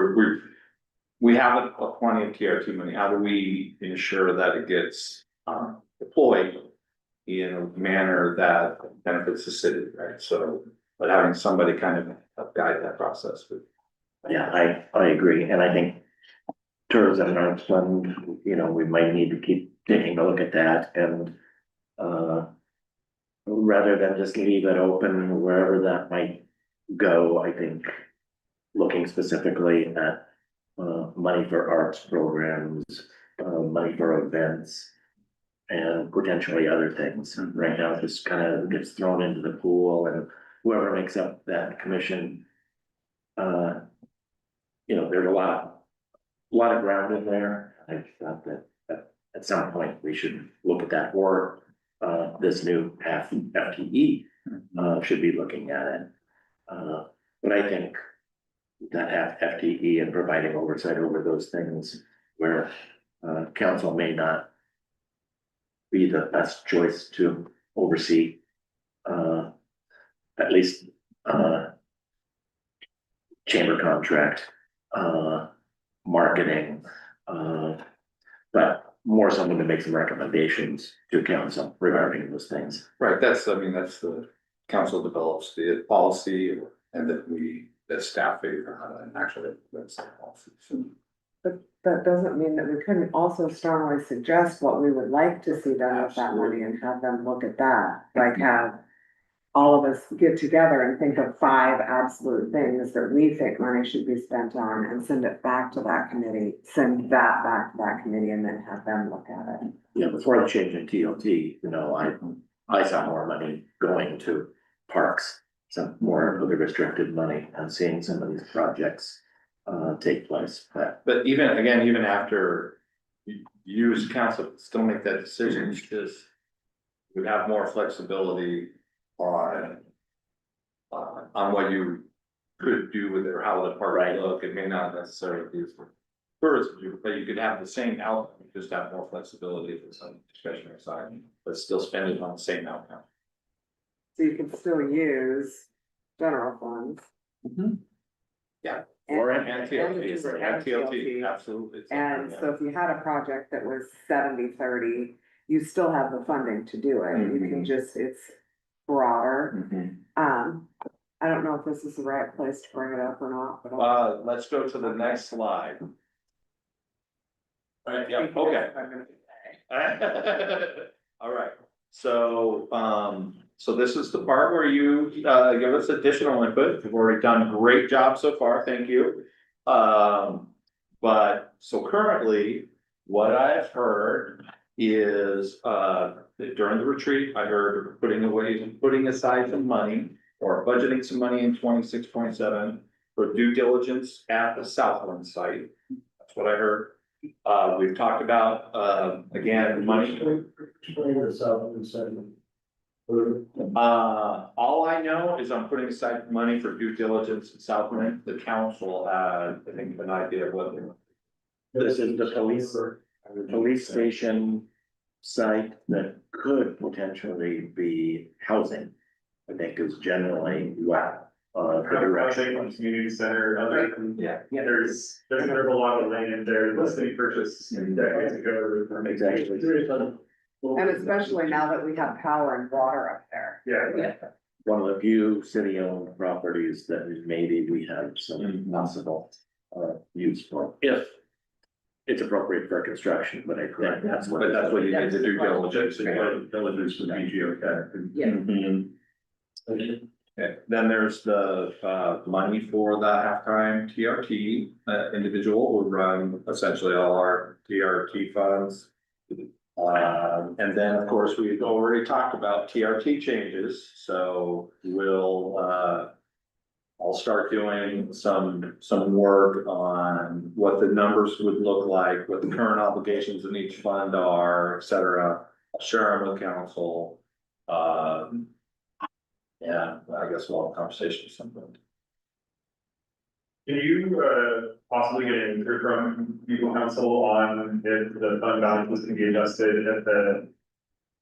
we have plenty of TRT money. How do we ensure that it gets deployed in a manner that benefits the city, right? So, but having somebody kind of help guide that process. Yeah, I agree, and I think tourism and arts fund, we might need to keep taking a look at that and, rather than just leave it open wherever that might go, I think looking specifically at, money for arts programs, money for events, and potentially other things. Right now, it just kind of gets thrown into the pool, and whoever makes up that commission, there's a lot of ground in there. I thought that at some point we should look at that, or this new half FTE should be looking at it. But I think that half FTE and providing oversight over those things where council may not be the best choice to oversee, at least chamber contract, marketing, but more someone to make some recommendations to council regarding those things. Right, that's the council develops the policy and that staff figure out and actually that's the policy. So, But that doesn't mean that we couldn't also strongly suggest what we would like to see done with that money and have them look at that, like have all of us get together and think of 5 absolute things that we think money should be spent on and send it back to that committee, send that back to that committee and then have them look at it. Yeah, before the change in TLT, I saw more money going to parks. Some more of the restricted money and seeing some of these projects take place, But even after you as council still make that decision, because we have more flexibility on what you could do with it or how the park Right. would look. It may not necessarily be for tourism, but you could have the same outcome, just have more flexibility for some discretionary side, but still spend it on the same outcome. So you can still use general funds. Yeah. And- Or and and the TLT, TLT, absolutely. And so if you had a project that was 70-30, you still have the funding to do it. You can Mhm. just, it's broader. Mhm. I don't know if this is the right place to bring it up or not, but. Let's go to the next slide. All right, yeah, I'm okay. gonna say. All right, so this is the part where you give us additional input. You've already done a great job so far, thank you. But so currently, what I've heard is during the retreat, I heard putting aside some money. Or budgeting some money in 26.7 for due diligence at the Southland site. That's what I heard. We've talked about again, money. Explain this out in a second. All I know is I'm putting aside money for due diligence at Southland. The council had, I think, an idea of what they. this is the police station site that could potentially be housing. I think is generally what the direction. Housing, community center, other, Yeah. there's a lot of land there, the city purchased decades ago. Exactly. And especially now that we have power and water up there. Yeah. One of the few city-owned properties that maybe we have some possible use for, if it's appropriate for construction, but I think that's what. But that's what you need to do diligence. Diligence with BGO. Mhm. Okay, then there's the money for the halftime TRT, individual will run essentially all our TRT funds. And then, of course, we've already talked about TRT changes, so we'll, I'll start doing some work on what the numbers would look like, what the current obligations in each fund are, et cetera. I'll share them with council. Yeah, I guess we'll have a conversation at some point. Can you possibly get an answer from legal counsel on if the fund balance can be adjusted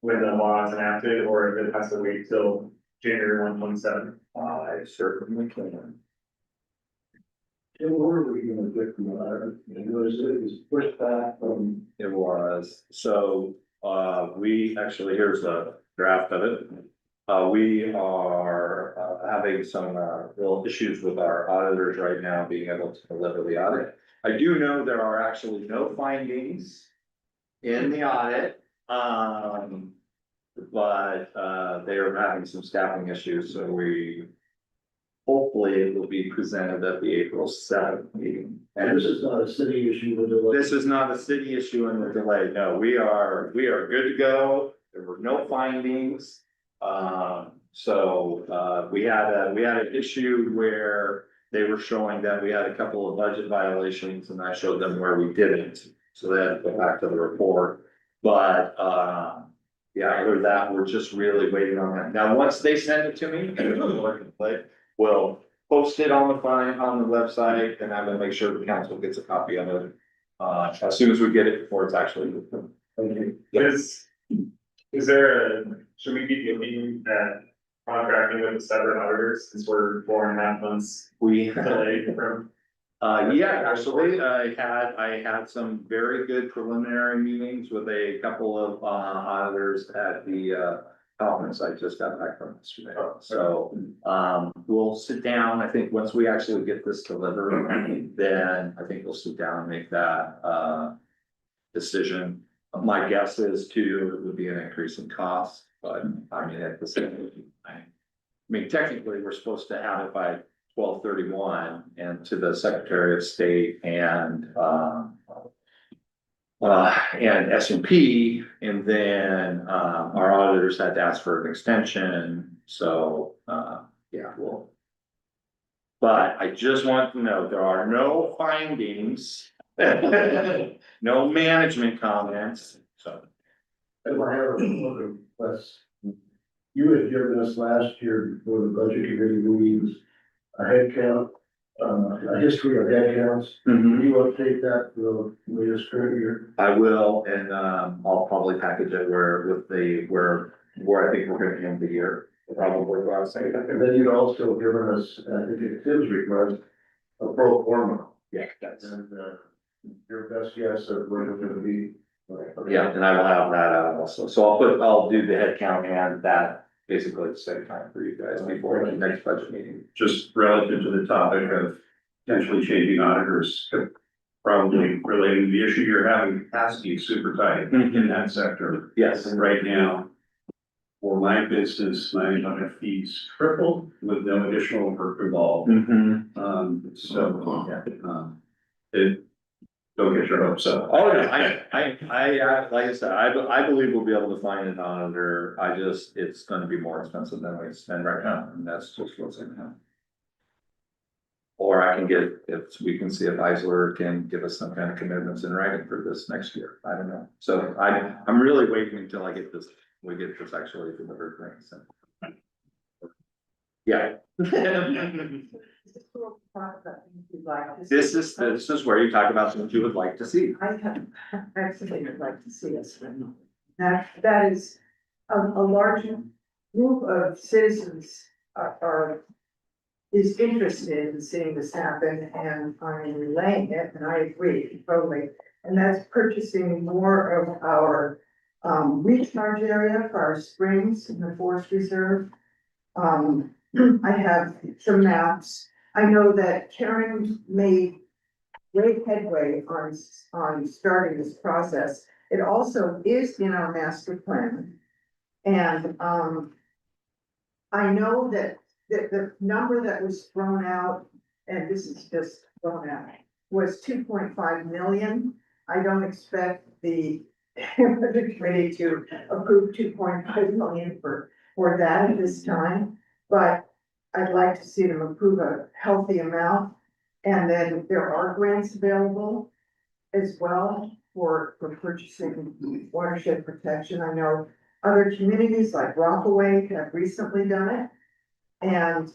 when the law is enacted, or if it has to wait till January 1, 2027? I certainly can. And where are we gonna get from that? It was pushed back from. It was, so, we actually, here's a draft of it. We are having some real issues with our auditors right now, being able to deliver the audit. I do know there are actually no findings in the audit. But they are having some staffing issues, so hopefully it will be presented at the April 7th meeting. And this is not a city issue with the. This is not a city issue in the delay, no, we are good to go, there were no findings. We had an issue where they were showing that we had a couple of budget violations and I showed them where we didn't. So they had to go back to the report, but, yeah, other than that, we're just really waiting on that. Now, once they send it to me, we'll post it on the website and I'm gonna make sure the council gets a copy of it. As soon as we get it before it's actually. Is there should we be looking at contracting with the separate auditors since we're 4.5 months We. delayed from? Yeah, actually, I had some very good preliminary meetings with a couple of auditors at the conference I just got back from yesterday. So, we'll sit down, I think, once we actually get this delivered, then I think we'll sit down and make that decision. My guess is too, it would be an increase in cost, but I mean, at the same time, mean, technically, we're supposed to have it by 12/31 and to the Secretary of State and S&P, and then, our auditors had to ask for an extension, so, yeah, well. But I just want to know, there are no findings, no management comments, so. And I have another request. You had given us last year before the budget committee meetings, a head count, a history of head counts. Can you update that for the latest current year? I will, and, I'll probably package it where I think we're gonna end the year, probably what I was saying. And then you'd also given us, I think at Tim's request, a pro forma. Yeah, that's, And, your best guess of where it's gonna be. yeah, and I will have that out also, so I'll do the head count and that basically at the same time for you guys before the next budget meeting. Just relative to the topic of potentially changing auditors, probably relating to the issue you're having, capacity is super tight in that sector. Yes, And right now, for my business, my audit fees tripled with no additional work involved. Don't get your hopes up. oh, no, like I said, I believe we'll be able to find an auditor, it's gonna be more expensive than we spend right now, and that's just what's gonna happen. Or I can we can see if Eisler can give us some kind of commitments in writing for this next year, I don't know, so I'm really waiting until we get this actually delivered, right, so. Yeah. This is where you talk about things you would like to see. I have, actually would like to see us. That is, a large group of citizens is interested in seeing this happen, and I'm relaying it, and I agree totally. And that's purchasing more of our, recharge area for our springs in the forest reserve. I have some maps. I know that Karen made great headway on starting this process. It also is in our master plan. And, I know that the number that was thrown out, and this is just thrown out, was 2.5 million. I don't expect the committee to approve 2.5 million for that at this time, but I'd like to see them approve a healthy amount. And then there are grants available as well for purchasing watershed protection. I know other communities like Rockaway have recently done it and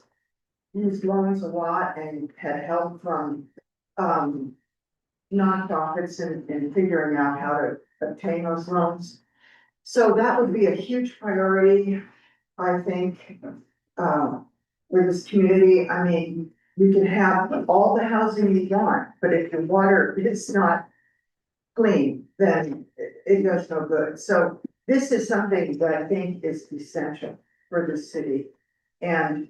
used loans a lot and had help from nonprofits in figuring out how to obtain those loans. So that would be a huge priority, I think, with this community. I mean, you can have all the housing you want, but if the water is not clean, then it does no good. So this is something that I think is essential for the city. And,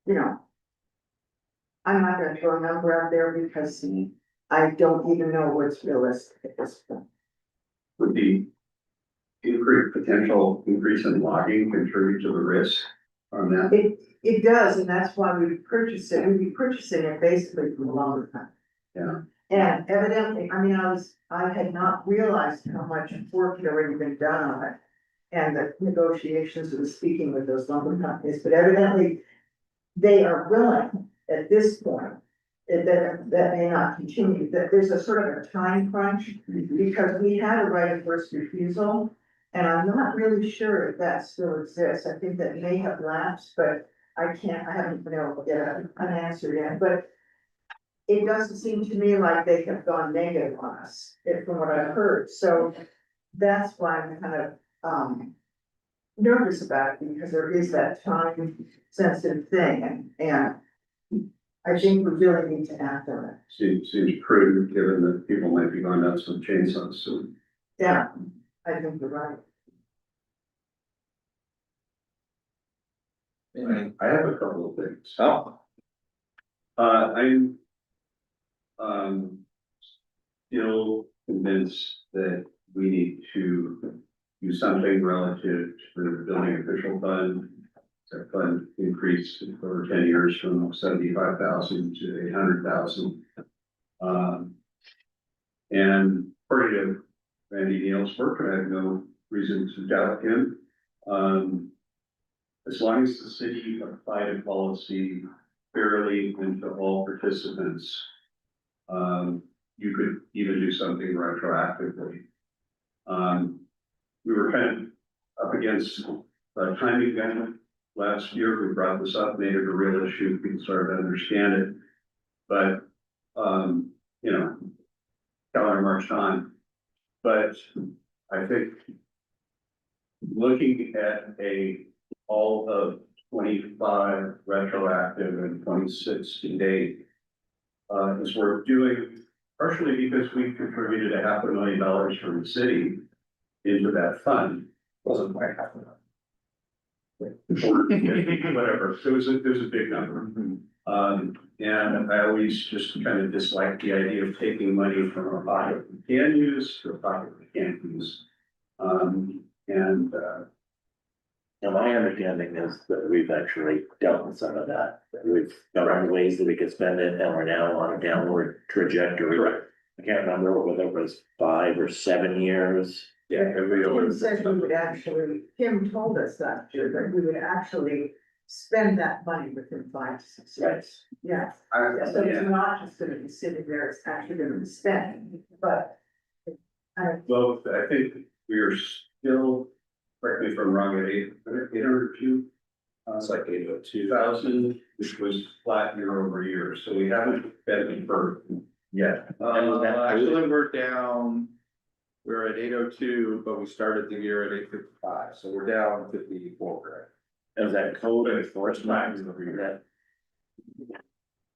you know, I'm not gonna throw a number out there because I don't even know what's realistic at this point. Would the potential increase in logging contribute to the risk on that? It does, and that's why we purchased it. We'd be purchasing it basically for a longer time. Yeah. And evidently, I mean, I had not realized how much work had already been done on it. And the negotiations and speaking with those lumber companies, but evidently they are willing at this point. That may not continue, that there's a sort of a time crunch because we had a right of first refusal. And I'm not really sure if that still exists. I think that may have lapsed, but I haven't been able to get an answer yet, but it doesn't seem to me like they have gone negative on us, from what I've heard. So that's why I'm kind of, nervous about it because there is that time sensitive thing and I think we really need to act on it. Seems prudent, given that people might be going nuts with chainsaws soon. Yeah, I think you're right. I have a couple of things. Oh, I'm still convinced that we need to do something relative to the building official fund. That fund increased over 10 years from 75,000 to 800,000. And according to Randy Neal's work, I have no reason to doubt him. As long as the city applied a policy fairly and to all participants, you could even do something retroactively. We were kind of up against a timing event last year. We brought this up, made it a real issue, people started to understand it. But, you know, calendar marched on. But I think looking at all of 25 retroactive and 26 to date is worth doing, partially because we contributed $500,000 from the city into that fund. Wasn't quite half enough. Whatever, it was a big number. And I always just kind of disliked the idea of taking money from a pocket we can use to a pocket we can't use. Now, my understanding is that we've actually dealt with some of that. We've found ways that we could spend it, and we're now on a downward trajectory. Correct. I can't remember whether it was 5 or 7 years. Yeah, Tim said we would actually, Tim told us that year that we would actually spend that money within 5 to 6 years. Yes, so it's not just gonna be sitting there, it's actually gonna be spent, but. Well, I think we are still, correct me if I'm wrong, at 802. It's like 802. 2,000, which was flat year over year, so we haven't been for yet. Actually, we're down, we're at 802, but we started the year at 855, so we're down 54 grand. Is that code enforcement?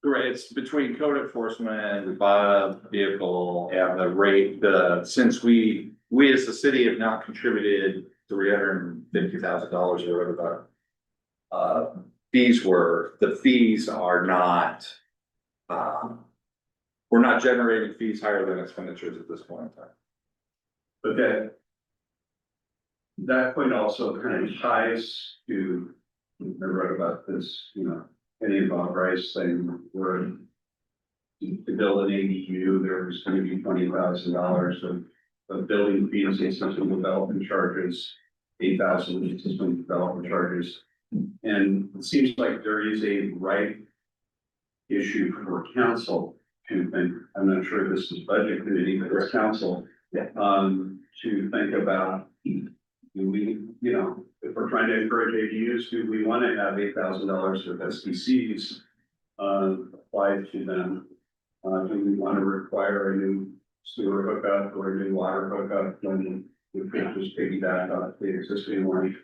Correct, it's between code enforcement, we bought a vehicle and the rate, since we as the city have now contributed $350,000 or whatever the fees were, the fees are not, we're not generating fees higher than expenditures at this point in time. But that point also kind of ties to, I wrote about this, you know, Penny Bob Rice saying where to build an ADU, there was going to be $20,000 of building fees and system development charges, 8,000 in system development charges. And it seems like there is a right issue for council to think, I'm not sure this is budget committee, but it's council, to think about, do we, you know, if we're trying to encourage ADUs, do we want to have $8,000 of SDCs applied to them? Do we want to require a new sewer hookup or a new water hookup when we could just piggyback on the existing one?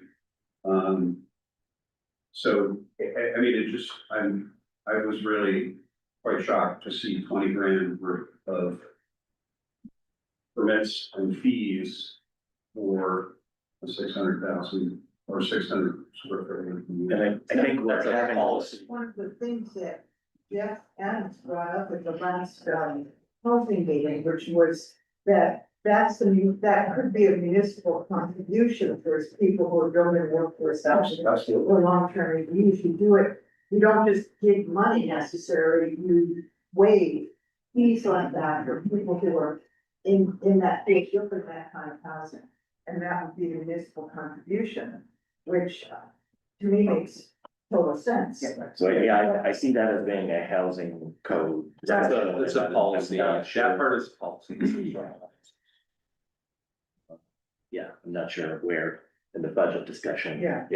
So, I mean, it just, I was really quite shocked to see 20 grand worth of permits and fees for a 600,000 or 600 square foot. And I think we're having policy. One of the things that Jeff Adams brought up at the last, housing meeting, which was that that could be a municipal contribution for people who are building workforce housing or long-term ADUs. You do it, you don't just give money necessarily, you waive fees like that for people who are in that, they look at that kind of housing. And that would be a municipal contribution, which to me makes total sense. So, yeah, I see that as being a housing code. It's a policy, that part is policy. Yeah, I'm not sure where in the budget discussion. Yeah.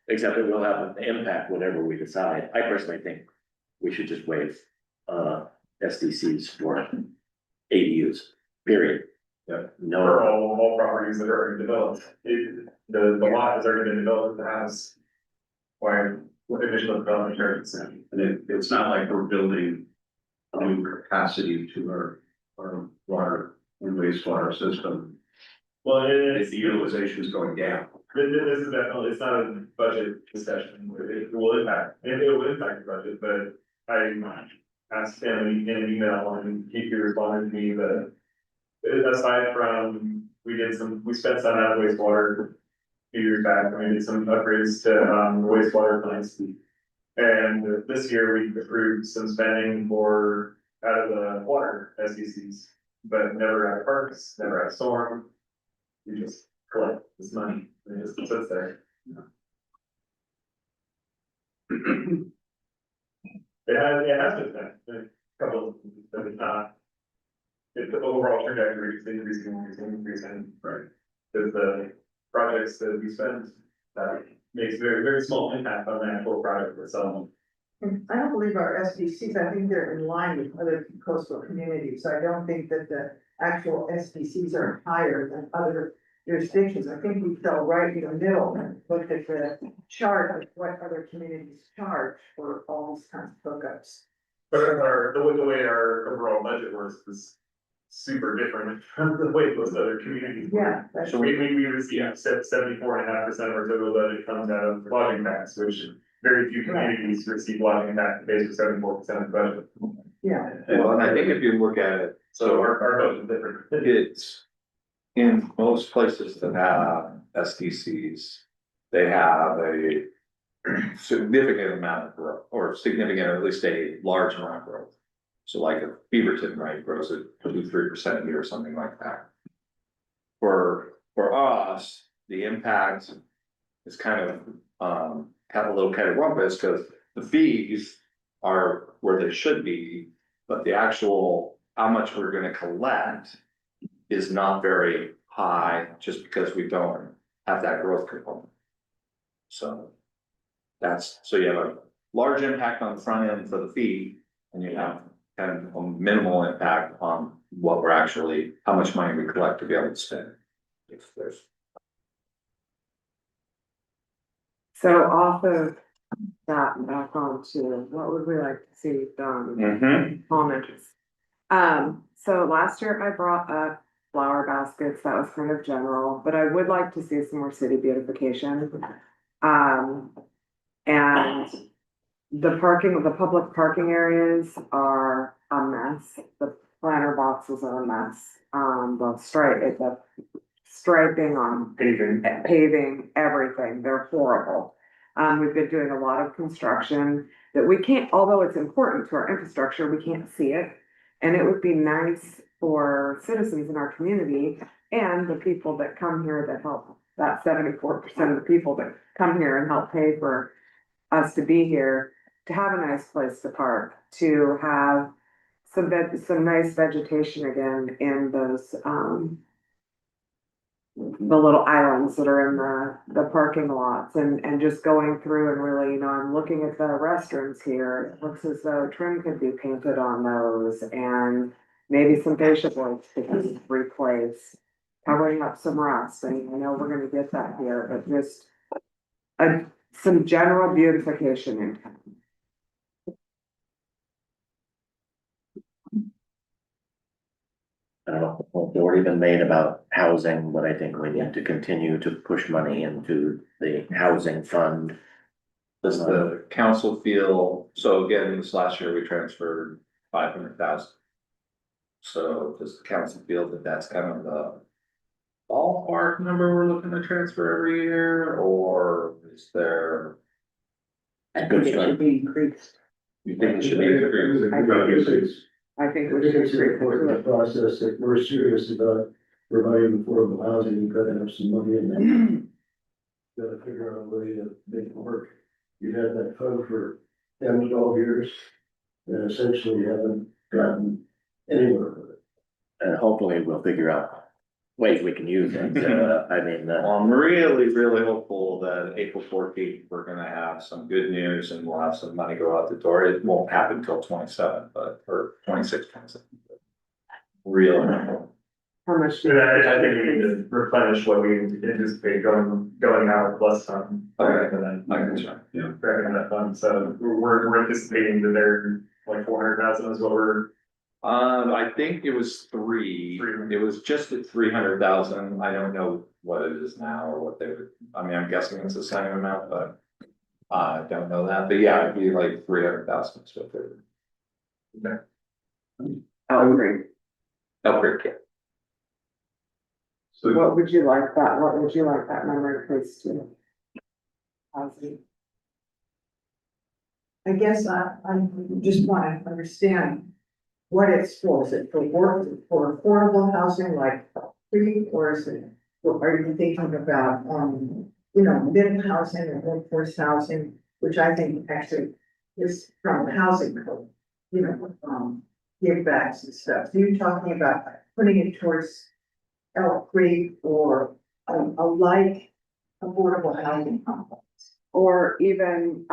Except it will have an impact whatever we decide. I personally think we should just waive SDCs for ADUs, period. Yeah. No. For all properties that are already developed, the lot has already been developed, it has. Why, what additional development charges in? And it's not like we're building new capacity to our water and wastewater system. Well, The utilization is going down. This is definitely, it's not a budget discussion, it will impact, it will impact the budget, but I asked him in an email and he responded to me that. Aside from, we spent some out of wastewater a few years back, we did some upgrades to, wastewater plants. And this year we approved some spending for, out of the water SDCs, but never out of parks, never out of storm. We just collect this money, and it just sits there. It has been done, a couple of, but it's not. If the overall trajectory is increasing, right? Because the projects that we spend, that makes very, very small impact on the actual project itself. And I don't believe our SDCs, I think they're in line with other coastal communities. I don't think that the actual SDCs are higher than other jurisdictions. I think we fell right in the middle and looked at the chart of what other communities charge for all these kinds of hookups. But the way our overall budget works is super different from the way most other communities. work. Yeah, that's. So we receive 74.5% of our total budget comes out of lodging tax, which very few communities receive lodging tax based on 74% of the budget. Yeah, Well, and I think if you look at it, So our budget is different. it's in most places that have SDCs, they have a significant amount of growth, or significant, or at least a large amount of growth. So like a Beaverton, right, grows at 2-3% a year or something like that. For us, the impact is kind of, have a little kind of rumpus, because the fees are where they should be, but the actual, how much we're gonna collect is not very high, just because we don't have that growth component. So so you have a large impact on the front end for the fee, and you have kind of a minimal impact on what we're actually, how much money we collect to be able to spend. If there's, So off of that and back on to what would we like to see done? Home interest. So last year I brought up flower baskets, that was kind of general, but I would like to see some more city beautification. And the public parking areas are a mess, the planter boxes are a mess. The striping on paving, everything, they're horrible. We've been doing a lot of construction that we can't, although it's important to our infrastructure, we can't see it. And it would be nice for citizens in our community and the people that come here that help, that 74% of the people that come here and help pay for us to be here, to have a nice place to park, to have some nice vegetation again in those, the little islands that are in the parking lots, and just going through and really, I'm looking at the restrooms here. It looks as though trim could be painted on those, and maybe some fascia boards could be replaced, covering up some rust. And I know we're gonna get that here, but just some general beautification in town. It's already been made about housing, but I think we need to continue to push money into the housing fund. does the council feel, so again, this last year we transferred 500,000. So does the council feel that that's kind of the ballpark number we're looking to transfer every year, or is there? I think it should be increased. You think it should be increased? I think I we think should it's an increase important it. process that we're serious about providing affordable housing, you've got to have some money in there. Got to figure out a way to make it work. You had that fund for 10 to 12 years, and essentially you haven't gotten anywhere with it. And hopefully we'll figure out ways we can use it. I mean, Well, I'm really, really hopeful that April 14th, we're gonna have some good news and we'll have some money go out the door. It won't happen till 27, or 26, 27. Really. How much? do And you I think we need to replenish what we anticipate going out plus some. Okay. And then, I can try. grabbing that fund, so we're anticipating that they're like 400,000 is what we're. I think it was three, it was just at 300,000, I don't know what it is now or what they would, I mean, I'm guessing it's the same amount, but. I don't know that, but yeah, it'd be like 300,000 is what they would. Oh, great. Upgrade kit. So What would you like that number increased to? Housing. I guess I just wanna understand what it's for. Is it for affordable housing like free, or is it, or are you thinking about, middle housing or workforce housing, which I think actually is from the housing code, give backs and stuff. So you're talking about putting it towards Elk Creek or a like affordable housing complex? Or even,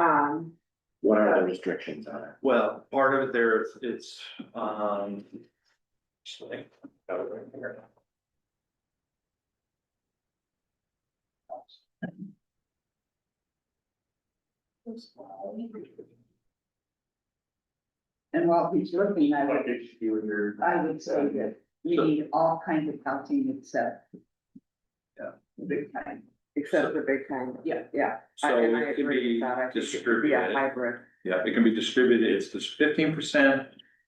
What are the restrictions on it? Well, part of it there, it's, And while he's looking, I would say that we need all kinds of housing except. Yeah. The big kind. except the big kind. Yeah. Yeah. So And I it can agree be with that. I think it could be a distributed. hybrid. Yeah, it can be distributed, it's just 15%,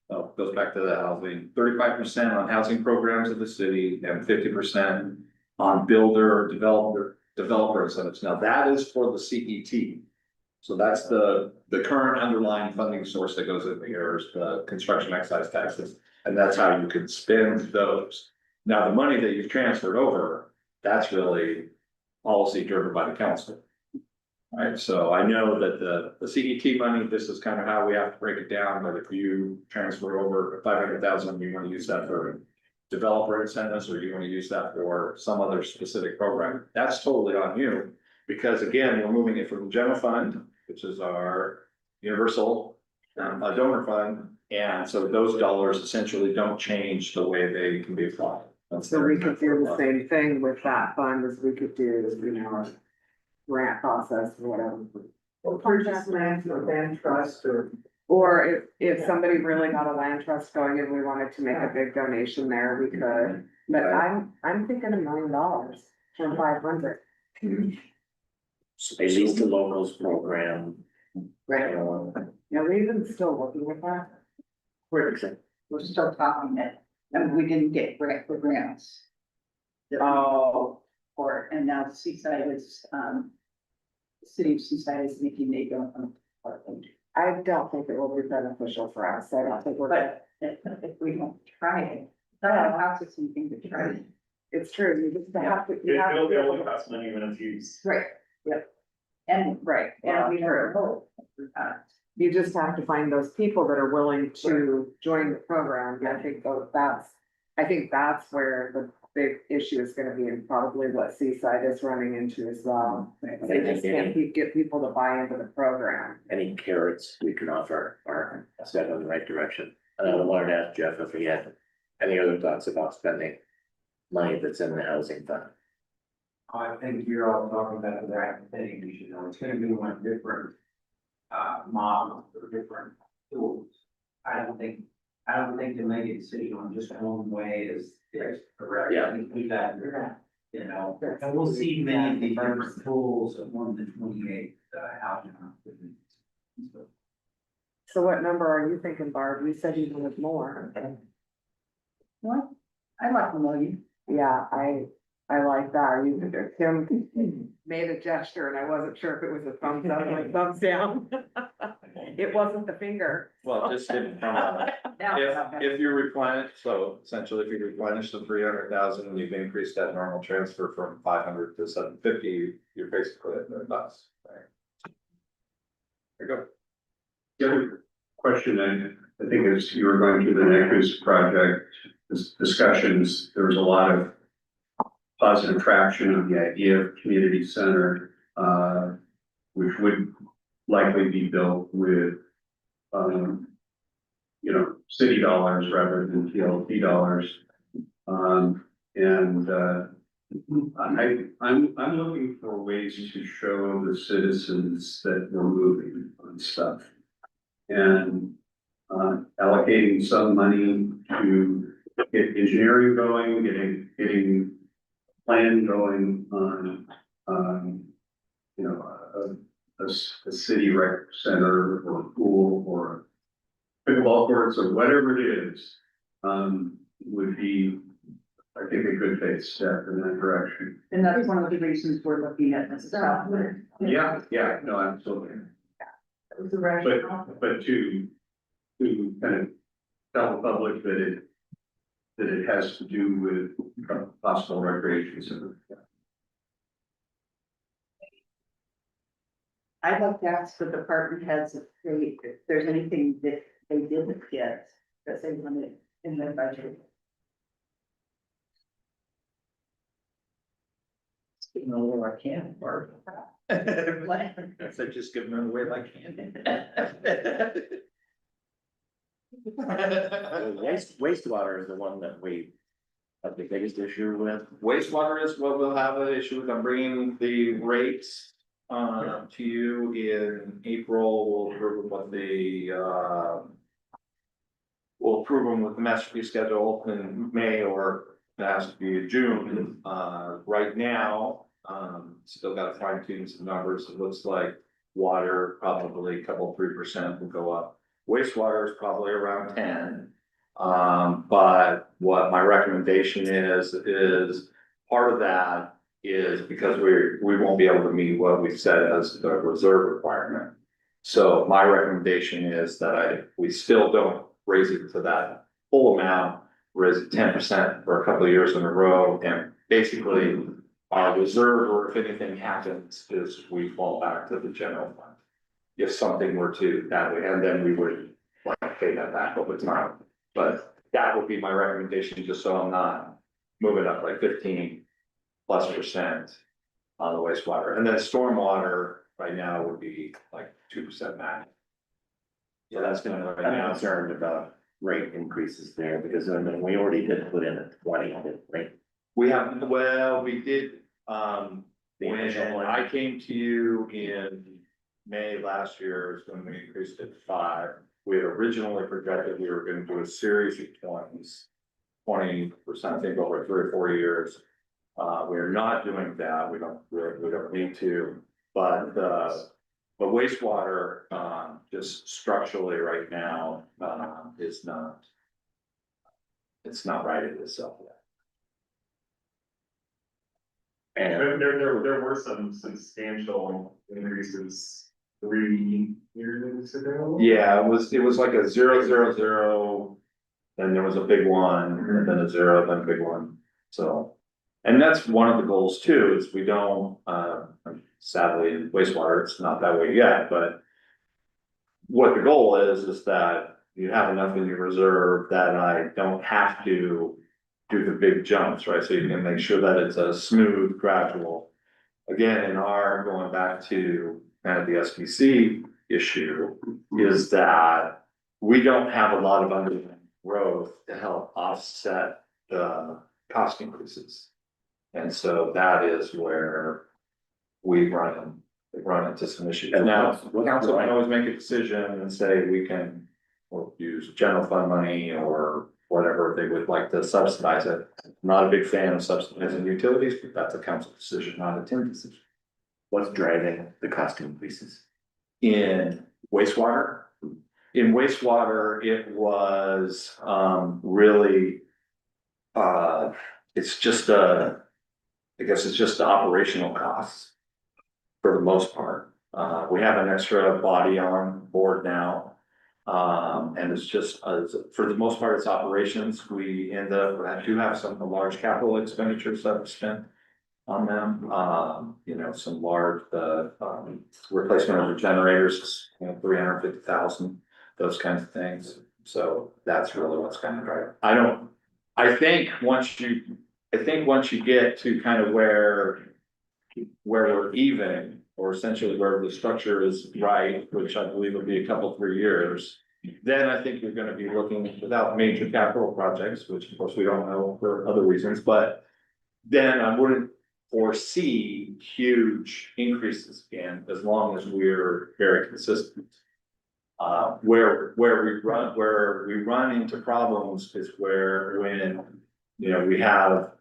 goes back to the housing, 35% on housing programs of the city, and 50% on builder, developer incentives. Now, that is for the CET. So that's the current underlying funding source that goes in here is the construction excise taxes, and that's how you can spend those. Now, the money that you've transferred over, that's really policy driven by the council. Right, so I know that the CET money, this is kind of how we have to break it down, but if you transfer over 500,000, you want to use that for developer incentives, or you want to use that for some other specific program, that's totally on you. Because again, we're moving it from the general fund, which is our universal donor fund, and so those dollars essentially don't change the way they can be applied. So we could do the same thing with that fund as we could do, a grant process or whatever. Or purchase land for land trust or. Or if somebody really got a land trust going and we wanted to make a big donation there, we could. But I'm thinking $1 million from 500. At least the locals program. Right. Are we even still looking at that? We're still talking it, and we didn't get grants. Oh. For, and now Seaside is, the city of Seaside is making a donation. I don't think it will be beneficial for us. I don't think we're. But if we don't try it, that costs us anything to try it. It's true, you just have to, you have to It'll be able only to. cost money when it's used. Right, yep. And, Right, and we true. know. You just have to find those people that are willing to join the program. I think that's where the big issue is gonna be, and probably what Seaside is running into as well. They just can't get people to buy into the program. Any carrots we can offer are set in the right direction. And I wanted to ask Jeff if he had any other thoughts about spending money that's in the housing fund. I think you're all talking about the right thing, you should know, it's gonna be one different model or different tools. I don't think to make a decision on just one way is correct. Yeah. I think we got, and we'll see many of the different tools on the 28th housing. So what number are you thinking, Barb? You said you wanted more. What? I like $1 million. Yeah, I like that. Tim made a gesture and I wasn't sure if it was a thumbs up or a thumbs down. It wasn't the finger. Well, just from, if you replenish, so essentially if you replenish the 300,000, you've increased that normal transfer from 500 to 750, you're basically at $1 million, right? There you go. The other question, I think as you were going through the Nexus project discussions, there was a lot of positive traction on the idea of community center, which would likely be built with, city dollars rather than TLT dollars. I'm looking for ways to show the citizens that we're moving on stuff. And allocating some money to get engineering going, getting plan going on, a city rec center or a pool or pickleball courts or whatever it is, would be I think a good faith step in that direction. And that's one of the reasons we're looking at this stuff. Yeah, yeah, no, absolutely. That was the rationale. But to kind of tell the public that it has to do with possible recreation center. I'd like to ask the department heads if there's anything that they didn't get that they wanted in their budget. Give them away like candy, Barb. I said, just give them away like candy. Wastewater is the one that we have the biggest issue with. Wastewater is what we'll have an issue with. I'm bringing the rates to you in April. We'll approve what we'll approve them with the master fee schedule in May, or it has to be June. Right now, still got to fine tune some numbers. It looks like water probably a couple, 3% will go up. Wastewater is probably around 10. But what my recommendation is part of that is because we won't be able to meet what we said as the reserve requirement. So my recommendation is that we still don't raise it to that full amount, raise it 10% for a couple of years in a row, and basically our reserve, or if anything happens, is we fall back to the general fund. If something were to that way, and then we would like pay that back over time. But that would be my recommendation, just so I'm not moving up like 15+% on the wastewater. And then stormwater right now would be like 2% max. Yeah, that's gonna right I'm now. concerned about rate increases there, because I mean, we already did put in a 20, right? We have, well, we did, The when initial one. I came to you in May last year is when we increased it to 5. We had originally projected we were gonna do a series of 20s, 20%, I think, over 3 or 4 years. We're not doing that. We don't need to, but wastewater, just structurally right now, is not. It's not righted itself yet. And There were some substantial increases 3 years ago. Yeah, it was like a 0, 0, 0. Then there was a big one, and then a 0, then a big one, so. And that's one of the goals too, is we don't, sadly, in wastewater, it's not that way yet, but. What the goal is that you have enough in your reserve that I don't have to do the big jumps, right? So you can make sure that it's a smooth, gradual. Again, in our, going back to kind of the SBC issue, is that we don't have a lot of underlying growth to help offset the cost increases. And so that is where we run into some issues. And Now, what's council can the- always make a decision and say we can, or use general fund money or whatever they would like to subsidize it. I'm not a big fan of subsidizing utilities, but that's a council decision, not a Tim decision. what's driving the cost increases? In wastewater, it was, really, it's just I guess it's just the operational costs. For the most part, we have an extra body on board now. And it's just, for the most part, it's operations. We end up, we do have some large capital expenditures that we spent on them. You know, some large, replacement of the generators, 350,000, those kinds of things. So that's really what's kind of driving. I think once you get to kind of where we're even, or essentially where the structure is right, which I believe will be a couple, 3 years. Then I think you're gonna be looking without major capital projects, which of course we don't know for other reasons, but. Then I wouldn't foresee huge increases again, as long as we're very consistent. Where we run into problems is where when, we have.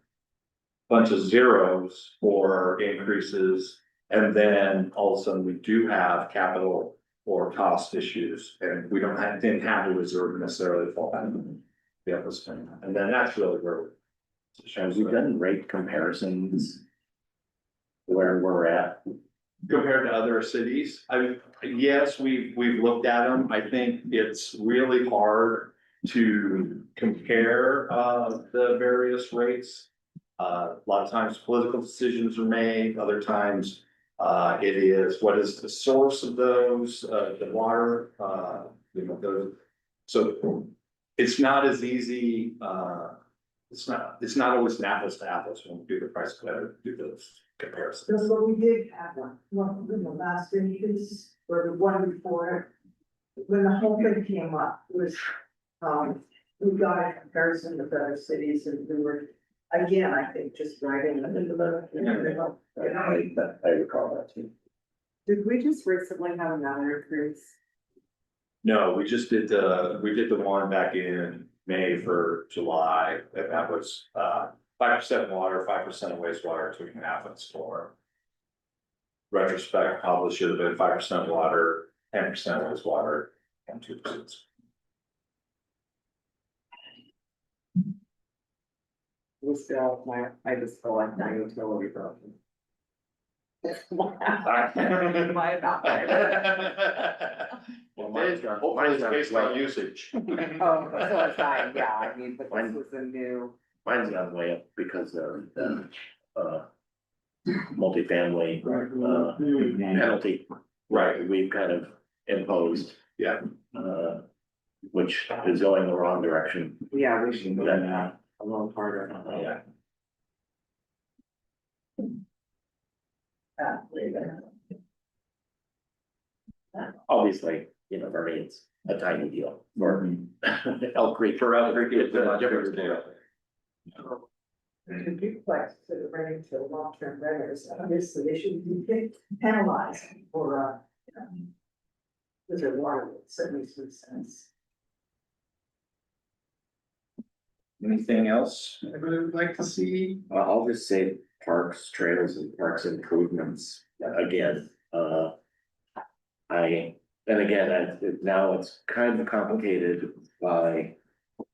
Bunch of zeros for increases, and then all of a sudden we do have capital or cost issues, and we didn't have a reserve necessarily to fall back. Be able to spend, and then that's really where Have we done rate comparisons? Where we're at? Compared to other cities, yes, we've looked at them. I think it's really hard to compare, the various rates. A lot of times political decisions are made, other times, it is, what is the source of those, the water, so it's not as easy, it's not always an apples to apples when we do the price competitive, do those comparisons. Because what we did have one in the last increase, or the one before it, when the whole thing came up, was, we got a comparison with other cities and we were, again, I think, just right in the middle of it. I recall that too. Did we just recently have another increase? No, we did the one back in May for July, and that was, 5% water, 5% wastewater, 2.5 for. Retrospect, probably should have been 5% water, 10% wastewater, and 2%. We still, I just feel like my utility bill. Why about that? Well, mine's Hopefully it's not based on way- usage. Oh, so it's fine, yeah, I mean, but this was a new. Mine's gone way up because of the, multifamily, penalty. Right, We've kind of imposed, yeah, which is going the wrong direction. Yeah, we should move that a little harder. yeah. Obviously, for me, it's a tiny deal. For Elk Creek. For other people, It's a different scale. The duplexes that are renting to long-term renters, obviously they should be penalized for, with their water, certainly makes some sense. Anything else everybody would like to see? I'll just say parks, trails and parks improvements again, now it's kind of complicated by,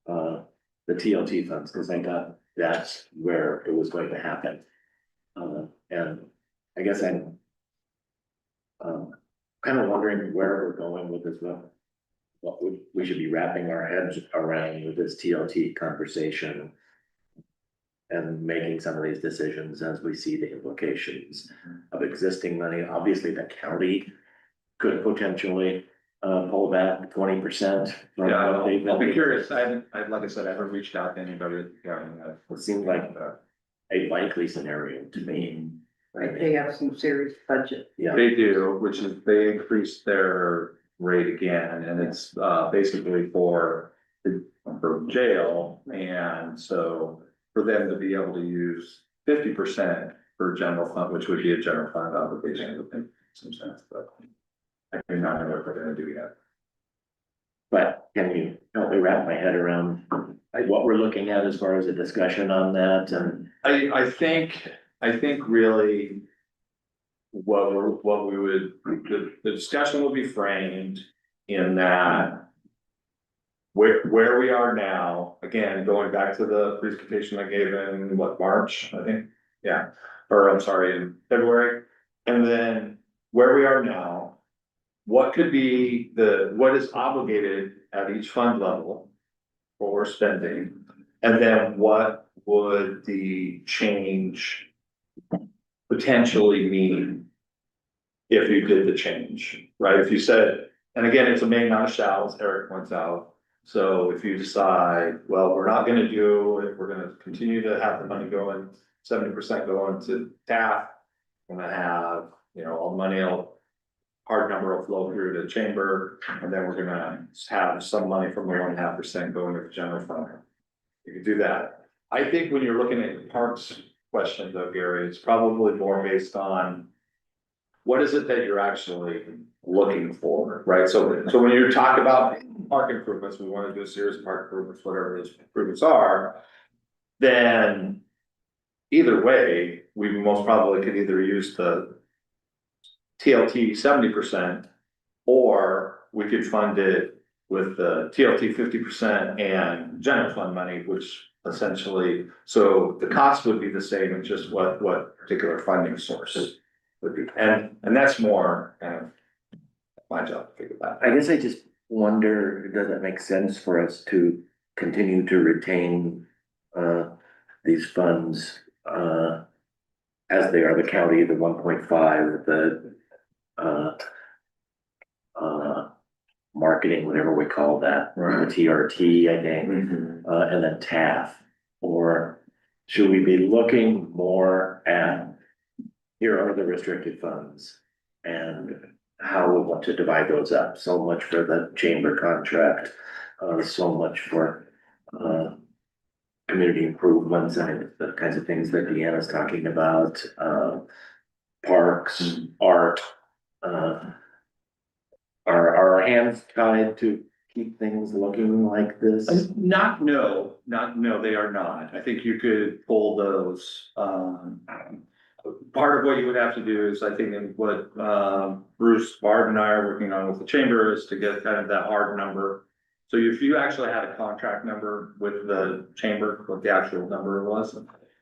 the TLT funds, because I got that's where it was going to happen. And I guess I'm, kind of wondering where we're going with this, what we should be wrapping our heads around with this TLT conversation. And making some of these decisions as we see the implications of existing money. Obviously, the county could potentially pull back 20%. Yeah, I'll be curious. Like I said, I haven't reached out to anybody at the government. It seemed like a likely scenario to me. Right, they have some serious budget. Yeah, They do, which is they increased their rate again, and it's basically for jail, and so for them to be able to use 50% for general fund, which would be a general fund obligation in some sense, but I do not know what they're gonna do yet. but can you help me wrap my head around what we're looking at as far as a discussion on that and? I think really what we would, the discussion will be framed in that where we are now, again, going back to the presentation I gave in March, I think, yeah, or I'm sorry, in February. And then where we are now, what could be what is obligated at each fund level for spending? And then what would the change potentially mean if you did the change, right? If you said, and again, it's a may not a shall, as Eric points out. So if you decide, well, we're not gonna do it, we're gonna continue to have the money going, 70% going to TAF. We're gonna have, all the money, hard number will flow through the chamber, and then we're gonna have some money from the 1.5% going to the general fund. You could do that. I think when you're looking at the parks question though, Gary, it's probably more based on what is it that you're actually looking for, right? So when you talk about park improvements, we want to do a series of park improvements, whatever those improvements are, then either way, we most probably could either use the TLT 70%, or we could fund it with the TLT 50% and general fund money, which essentially, so the cost would be the same, it's just what particular funding source would be, and that's more kind of my job to figure that I out. guess I just wonder, does it make sense for us to continue to retain, these funds, as they are the county, the 1.5, the, marketing, whatever we call that, Right. the TRT, I think, and then TAF? Or should we be looking more at, here are the restricted funds and how we want to divide those up? So much for the chamber contract, so much for, community improvements and the kinds of things that Deanna's talking about, parks, art, are our hands tied to keep things looking like this? No, they are not. I think you could pull those, part of what you would have to do is, I think, and what, Bruce, Barb and I are working on with the chamber is to get kind of that hard number. So if you actually had a contract number with the chamber, what the actual number was,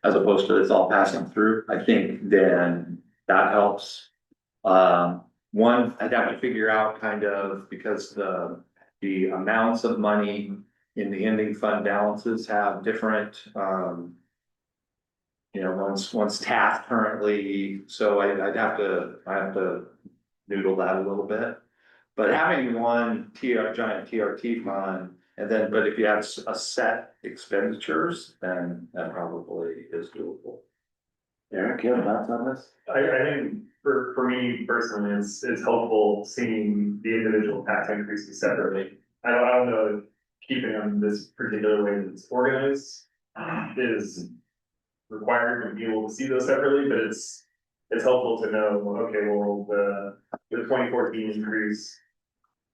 as opposed to it's all passing through, I think then that helps. One, I'd have to figure out kind of, because the amounts of money in the ending fund balances have different, you know, one's TAF currently, so I have to noodle that a little bit. But having one giant TRT fund, and then, but if you have a set expenditures, then that probably is doable. Eric, you have thoughts on this? I think for me personally, it's helpful seeing the individual tax increases separately. I don't know if keeping them this particular way that it's organized is required to be able to see those separately, but it's helpful to know, well, okay, well, the 2014 increase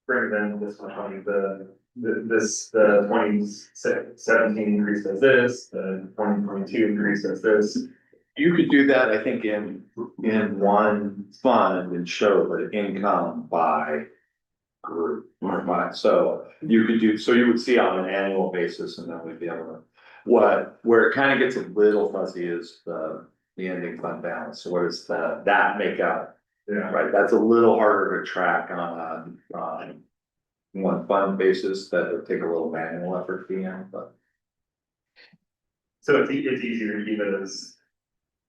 brings in this much money, the 2017 increase does this, the 2022 increase does this. You could do that, I think, in one fund and show the income by group or by, so you could do, so you would see on an annual basis and then we'd be able to. Where it kind of gets a little fuzzy is the ending fund balance, so what does that make up? Yeah. Right, that's a little harder to track on one fund basis, that would take a little manual effort at the end, but. So it's easier to keep it as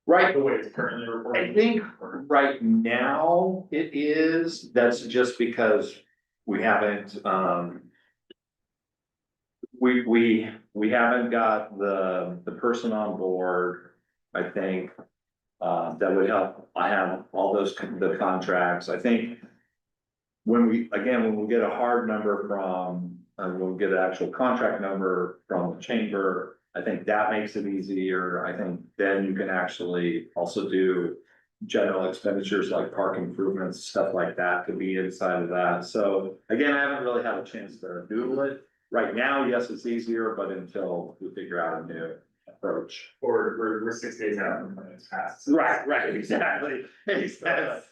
Right, the way it's currently I reported. think right now it is, that's just because we haven't, we haven't got the person on board, I think. That would help, I have all those, the contracts, I think. When we get a hard number from, we'll get an actual contract number from the chamber, I think that makes it easier. I think then you can actually also do general expenditures like park improvements, stuff like that could be inside of that. So again, I haven't really had a chance to doodle it. Right now, yes, it's easier, but until we figure out a new approach. Or we're 6 days out from when it's passed. Right, exactly. There's a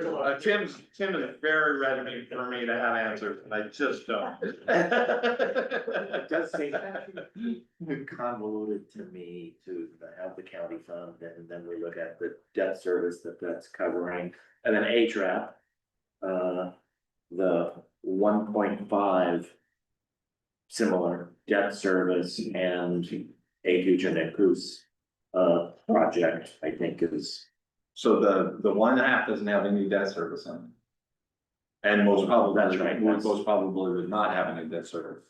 lot. Tim is very ready for me to have answers, and I just don't. It does seem convoluted to me to have the county fund, and then we look at the debt service that's covering, and then A-Trap. The 1.5 similar debt service and a huge and project, I think is. So the 1.5 doesn't have any debt service on it. And most probably, That's right. most probably would not have any debt service,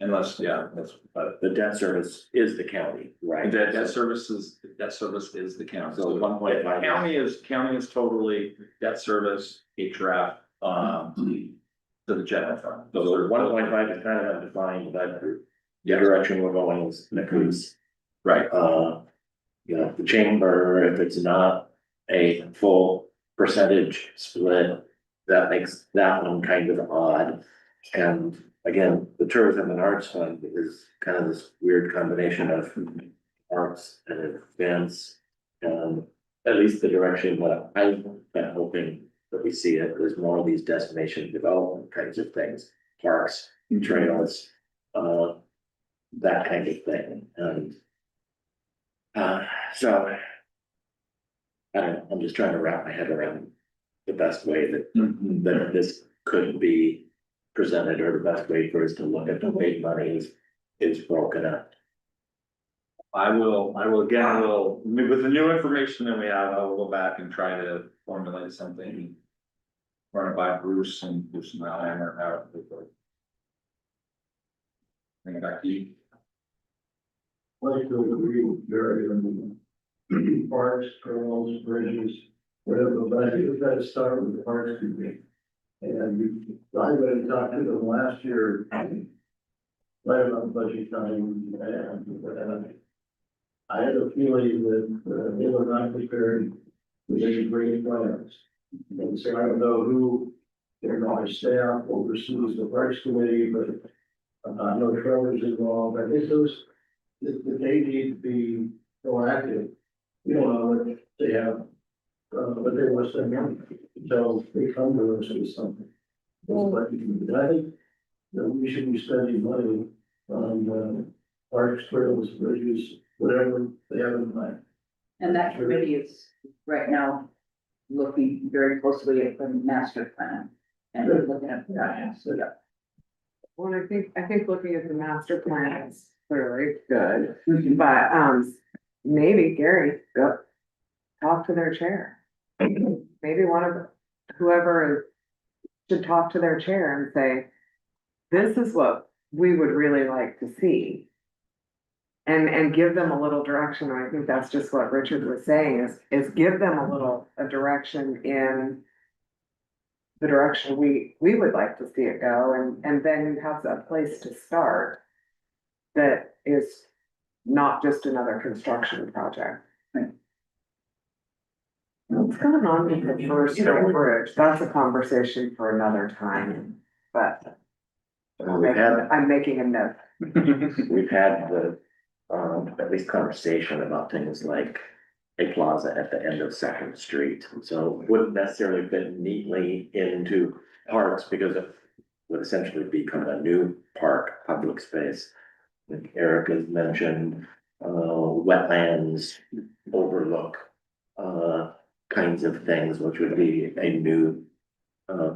unless, yeah, that's, but. The debt service is the county, right? Debt service is the county. So 1.5. County is totally debt service, A-Trap, to the general fund. Those So are 1.5 is kind of undefined, but the direction we're going is Nakus. Right. You know, the chamber, if it's not a full percentage split, that makes that one kind of odd. And again, the tourism and arts fund is kind of this weird combination of arts and events. And at least the direction that I've been hoping that we see it is more of these destination development kinds of things, parks, trails. that kind of thing, and. So. I don't know, I'm just trying to wrap my head around the best way that this could be presented, or the best way for us to look at the way money is broken up. I will, again, with the new information that we have, I will go back and try to formulate something. Run it by Bruce and I or how. Bring it back to you. Like to agree with Gary on the parks, trails, bridges, whatever, but I think we've got to start with the parks committee. And I went and talked to them last year, right about budget time, and I had a feeling that they were not prepared with any great plans. And so I don't know who, our staff oversees the parks committee, but I know Trevor's involved. I think that they need to be proactive. You know, what they have, but they want to spend money, so they come to us with something. But I think that we should be spending money on parks, trails, bridges, whatever they have in mind. And that committee is right now looking very closely at the master plan and looking at that, so yeah. Well, I think looking at the master plan is clearly good, but, maybe Gary, go talk to their chair. Maybe one of whoever should talk to their chair and say, this is what we would really like to see. And give them a little direction. I think that's just what Richard was saying is give them a direction in the direction we would like to see it go, and then you have a place to start that is not just another construction project. What's going on with the first bridge? That's a conversation for another time, but I'm making a note. We've had the, at least conversation about things like a plaza at the end of Second Street. So it wouldn't necessarily fit neatly into parks because it would essentially become a new park, public space. Like Eric has mentioned, wetlands, overlook, kinds of things, which would be a new,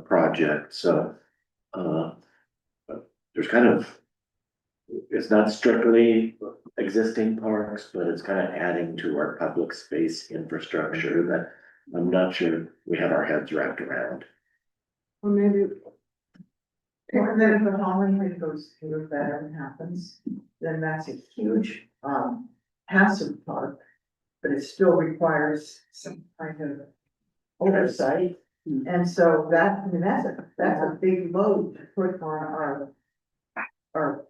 project. So, there's kind of, it's not strictly existing parks, but it's kind of adding to our public space infrastructure that I'm not sure we have our heads wrapped around. Well, maybe. And then if the Hollywood goes through that and happens, then that's a huge, passive park. But it still requires some kind of oversight. And so that, I mean, that's a big load to put on our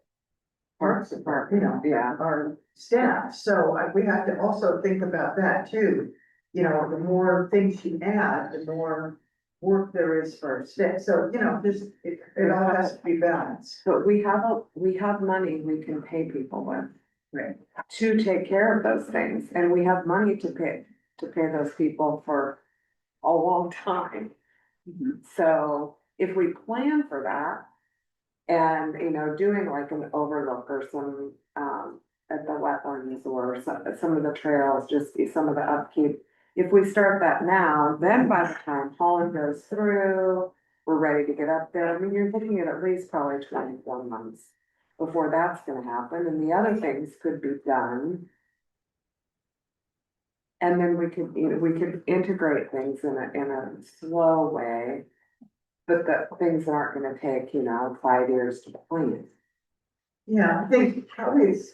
parks department, you know, Yeah. our staff. So we have to also think about that too. You know, the more things you add, the more work there is for staff. So, you know, it all has to be balanced. But we have money we can pay people with. Right. To take care of those things, and we have money to pay those people for a long time. So if we plan for that. And, you know, doing like an overlook or some, at the wetlands or some of the trails, just some of the upkeep. If we start that now, then by the time Holland goes through, we're ready to get up there. I mean, you're looking at least probably 24 months before that's gonna happen, and the other things could be done. And then we could integrate things in a slow way. But the things that aren't gonna take, 5 years to plan. Yeah, I think probably it's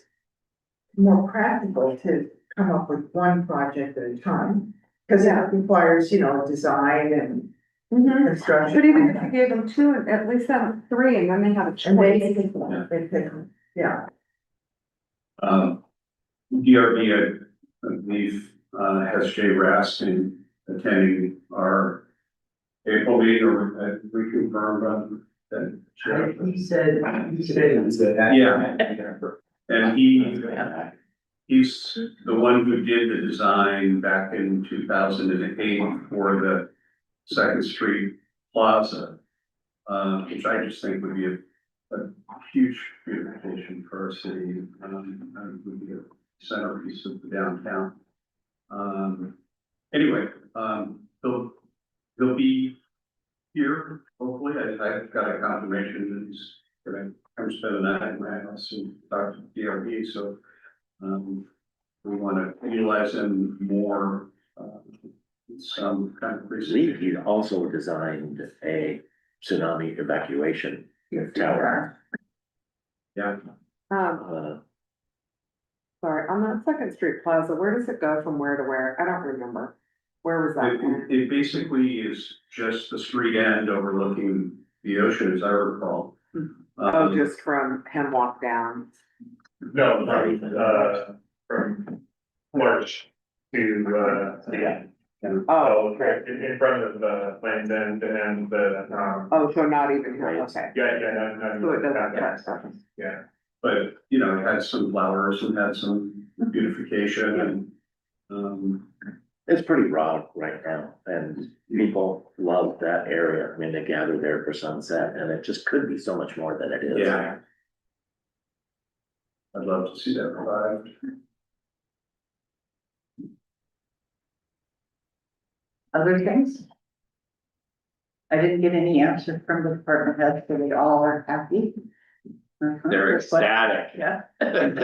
more practical to come up with one project at a time. Cause it requires, design and construction. But even if you gave them 2, at least have 3, and then they have a And they choice. pick, yeah. DRB, I believe, has Jay Raskin attending our April meeting, or reconfirmed on that. He said that. Yeah. And he's the one who did the design back in 2008 for the Second Street Plaza, which I just think would be a a huge beautification for our city, and would be a centerpiece of the downtown. Anyway, they'll be here, hopefully. I've got a confirmation that he's gonna come spend the night in my house and talk to DRB, so, we wanna utilize them more, some kind of. I believe he also designed a tsunami evacuation tower. Yeah, Uh, Sorry, on that Second Street Plaza, where does it go from where to where? I don't remember. Where was that? it basically is just the street end overlooking the ocean, as I recall. Oh, just from Hemlock down. No, from March to, yeah. Oh, Okay, in front of the Land's End and the, oh, so not even here, okay. yeah. So it doesn't touch stuff. Yeah. But, you know, it had some flowers and had some beautification and, it's pretty raw right now, and people love that area. I mean, they gather there for sunset, and it just could be so much more than it is. yeah. I'd love to see that revived. Other things? I didn't get any answer from the department heads, so they all are happy. They're ecstatic. Yeah. I'd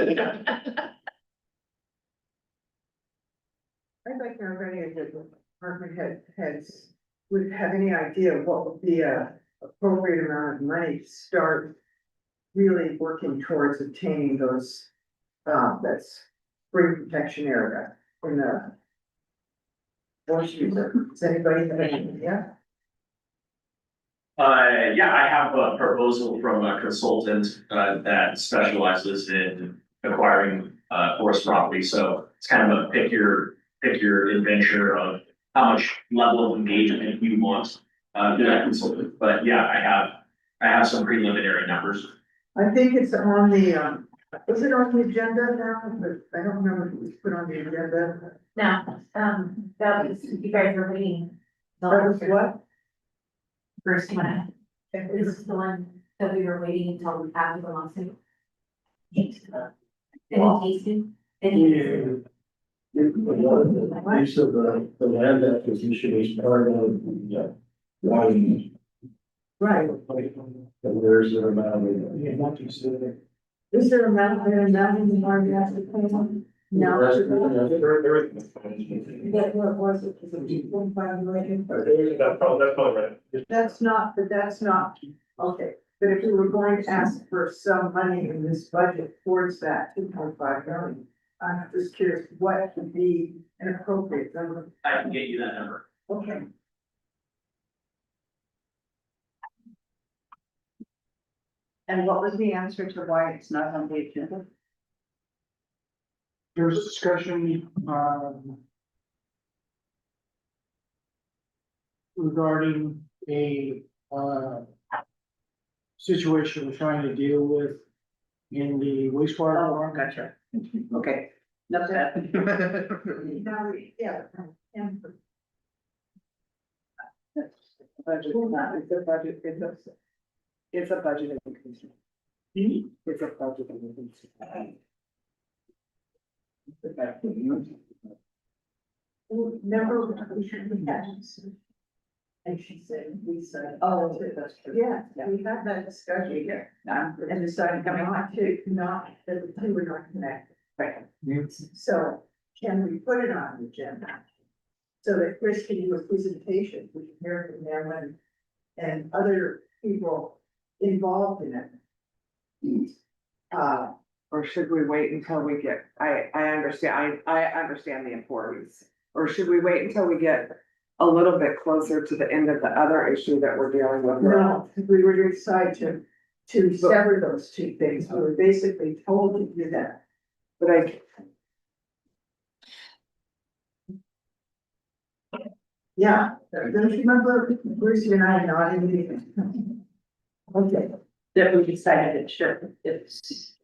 like to know if any of the department heads would have any idea what would be a appropriate amount of money to start really working towards obtaining those, that's spring protection area in the horseshoes. Does anybody have any idea? Yeah, I have a proposal from a consultant, that specializes in acquiring, forest property, so it's kind of a pick your adventure of how much level of engagement you want, to that consultant, but yeah, I have some preliminary numbers. I think it's on the, is it on the agenda now? But I don't remember if it was put on the agenda. No, that was, you guys were waiting. That was what? First one, this is the one that we were waiting until after the lawsuit. Any tasting? Any? Use of the land acquisition is part of the, one. Right. And there's an amount of. Is there a amount there now in the market as the plan? No. That what was it? Is it 2.5 million? That's probably right. That's not, but that's not, okay, but if we were going to ask for some money in this budget towards that 2.5 million. I'm just curious, what would be an appropriate number? I can get you that number. Okay. And what was the answer to why it's not on the agenda? There's a discussion, regarding a, situation we're trying to deal with in the wastewater. Oh, gotcha. Okay, enough said. Now, yeah. and- Budget, it's a budget, it's a budget increase. It's a budget increase. Remember, we had the patents. And she said, we said, Oh, that's true. yeah, we had that discussion. Yeah, and it's starting coming on. Not, that the two were not connected. Right. So can we put it on the agenda? So that Chris can do a presentation, we can hear from them and other people involved in it. Or should we wait until we get, I understand, I understand the importance. Or should we wait until we get a little bit closer to the end of the other issue that we're dealing with? No, we were decided to sever those two things, we were basically told to do that. But Yeah, don't you remember Brucey and I nodding anything? Okay, That we decided it should, it's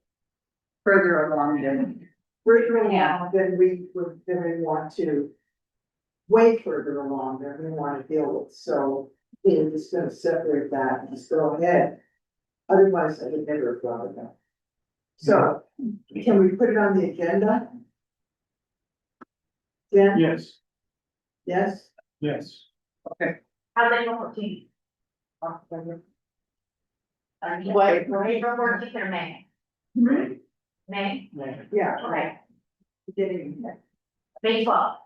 further along than, further along, then we want to way further along than we want to deal with, so we're just gonna separate that and just go ahead Otherwise, I would never have thought of that. So, can we put it on the agenda? Jen, Yes, yes? yes. How they working? What? April 14th or May? May, Yeah. okay, Beginning. May 12th.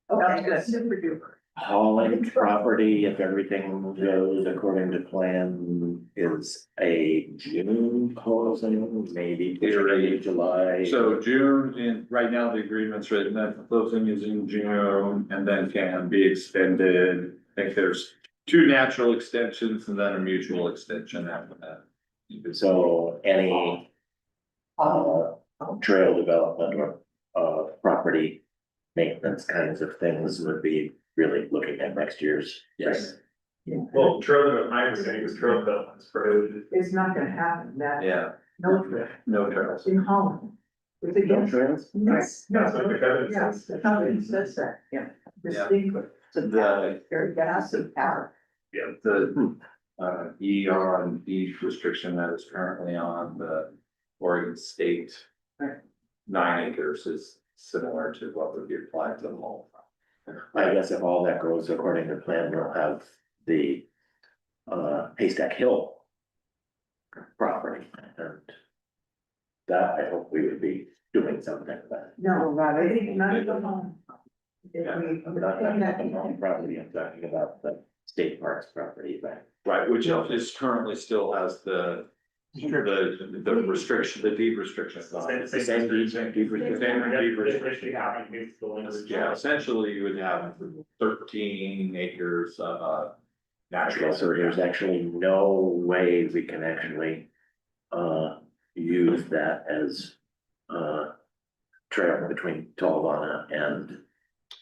Sounds Okay, good. super duper. Hauling property, if everything goes according to plan, is a June closing, maybe early July. So June, and right now the agreement's written that the closing is in June and then can be extended. I think there's 2 natural extensions and then a mutual extension after that. So any trail development or property maintenance kinds of things would be really looking at next year's. Yes. Well, trail development, my understanding was trail development is prohibited. It's not gonna happen, that, Yeah, no trip, no trails. in Holland. It's No against. trails? Yes, That's what the covenant yes, says. the covenant says that, yeah. Distinctly. So The, very massive power. yeah, the ER and deed restriction that is currently on the Oregon State. Right. 9 acres is similar to what would be applied to the whole. I guess if all that goes according to plan, we'll have the Haystack Hill property, and that I hope we would be doing something with that. No, Well, that I is- think none of them home. If Yeah, we- I'm not talking about the wrong property, I'm talking about the state parks property, but Right, which is currently still has the restriction, the deed restrictions on it. it's the same deed, deed restriction. Same deed restriction. Yeah, essentially you would have 13 acres of natural. Okay, so there's actually no way we can actually use that as trail between Talvana and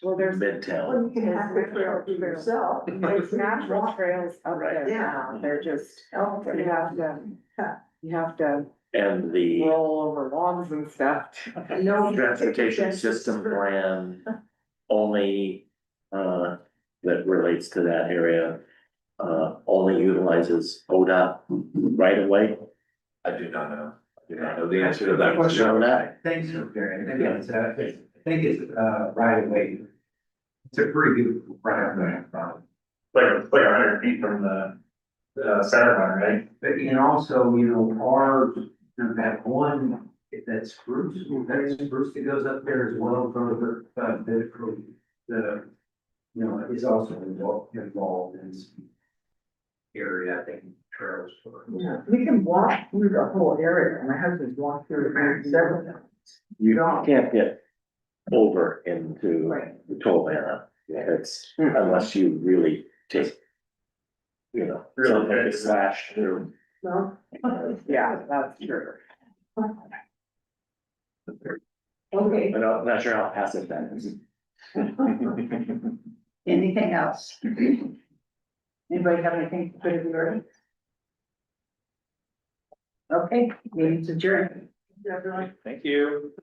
Well, there's, Midtown. Well, you can have the trail to yourself. there's natural trails up Right. there now, they're just, you have to And the roll over logs and stuff. No. transportation system plan only that relates to that area only utilizes ODOT right away. I do not know. I do not know the answer to that question. Show that. Thanks, Barry. I think it's, right away. It's a pretty good right away. Like 100 feet from the center line, right? But, and also, you know, ours, that one, that spruce that goes up there as well, from the, you know, is also involved in some area, I think, trails. Yeah, we can walk through the whole area, my husband's walked through it several times. You Don't. can't get over into Right. the Talvana. It's unless you really take, you know, Really something to big. slash through. No? Yeah, that's true. Okay. And I'm not sure how passive that is. Anything else? Anybody have anything to put in the order? Okay, meeting's adjourned. Thank you.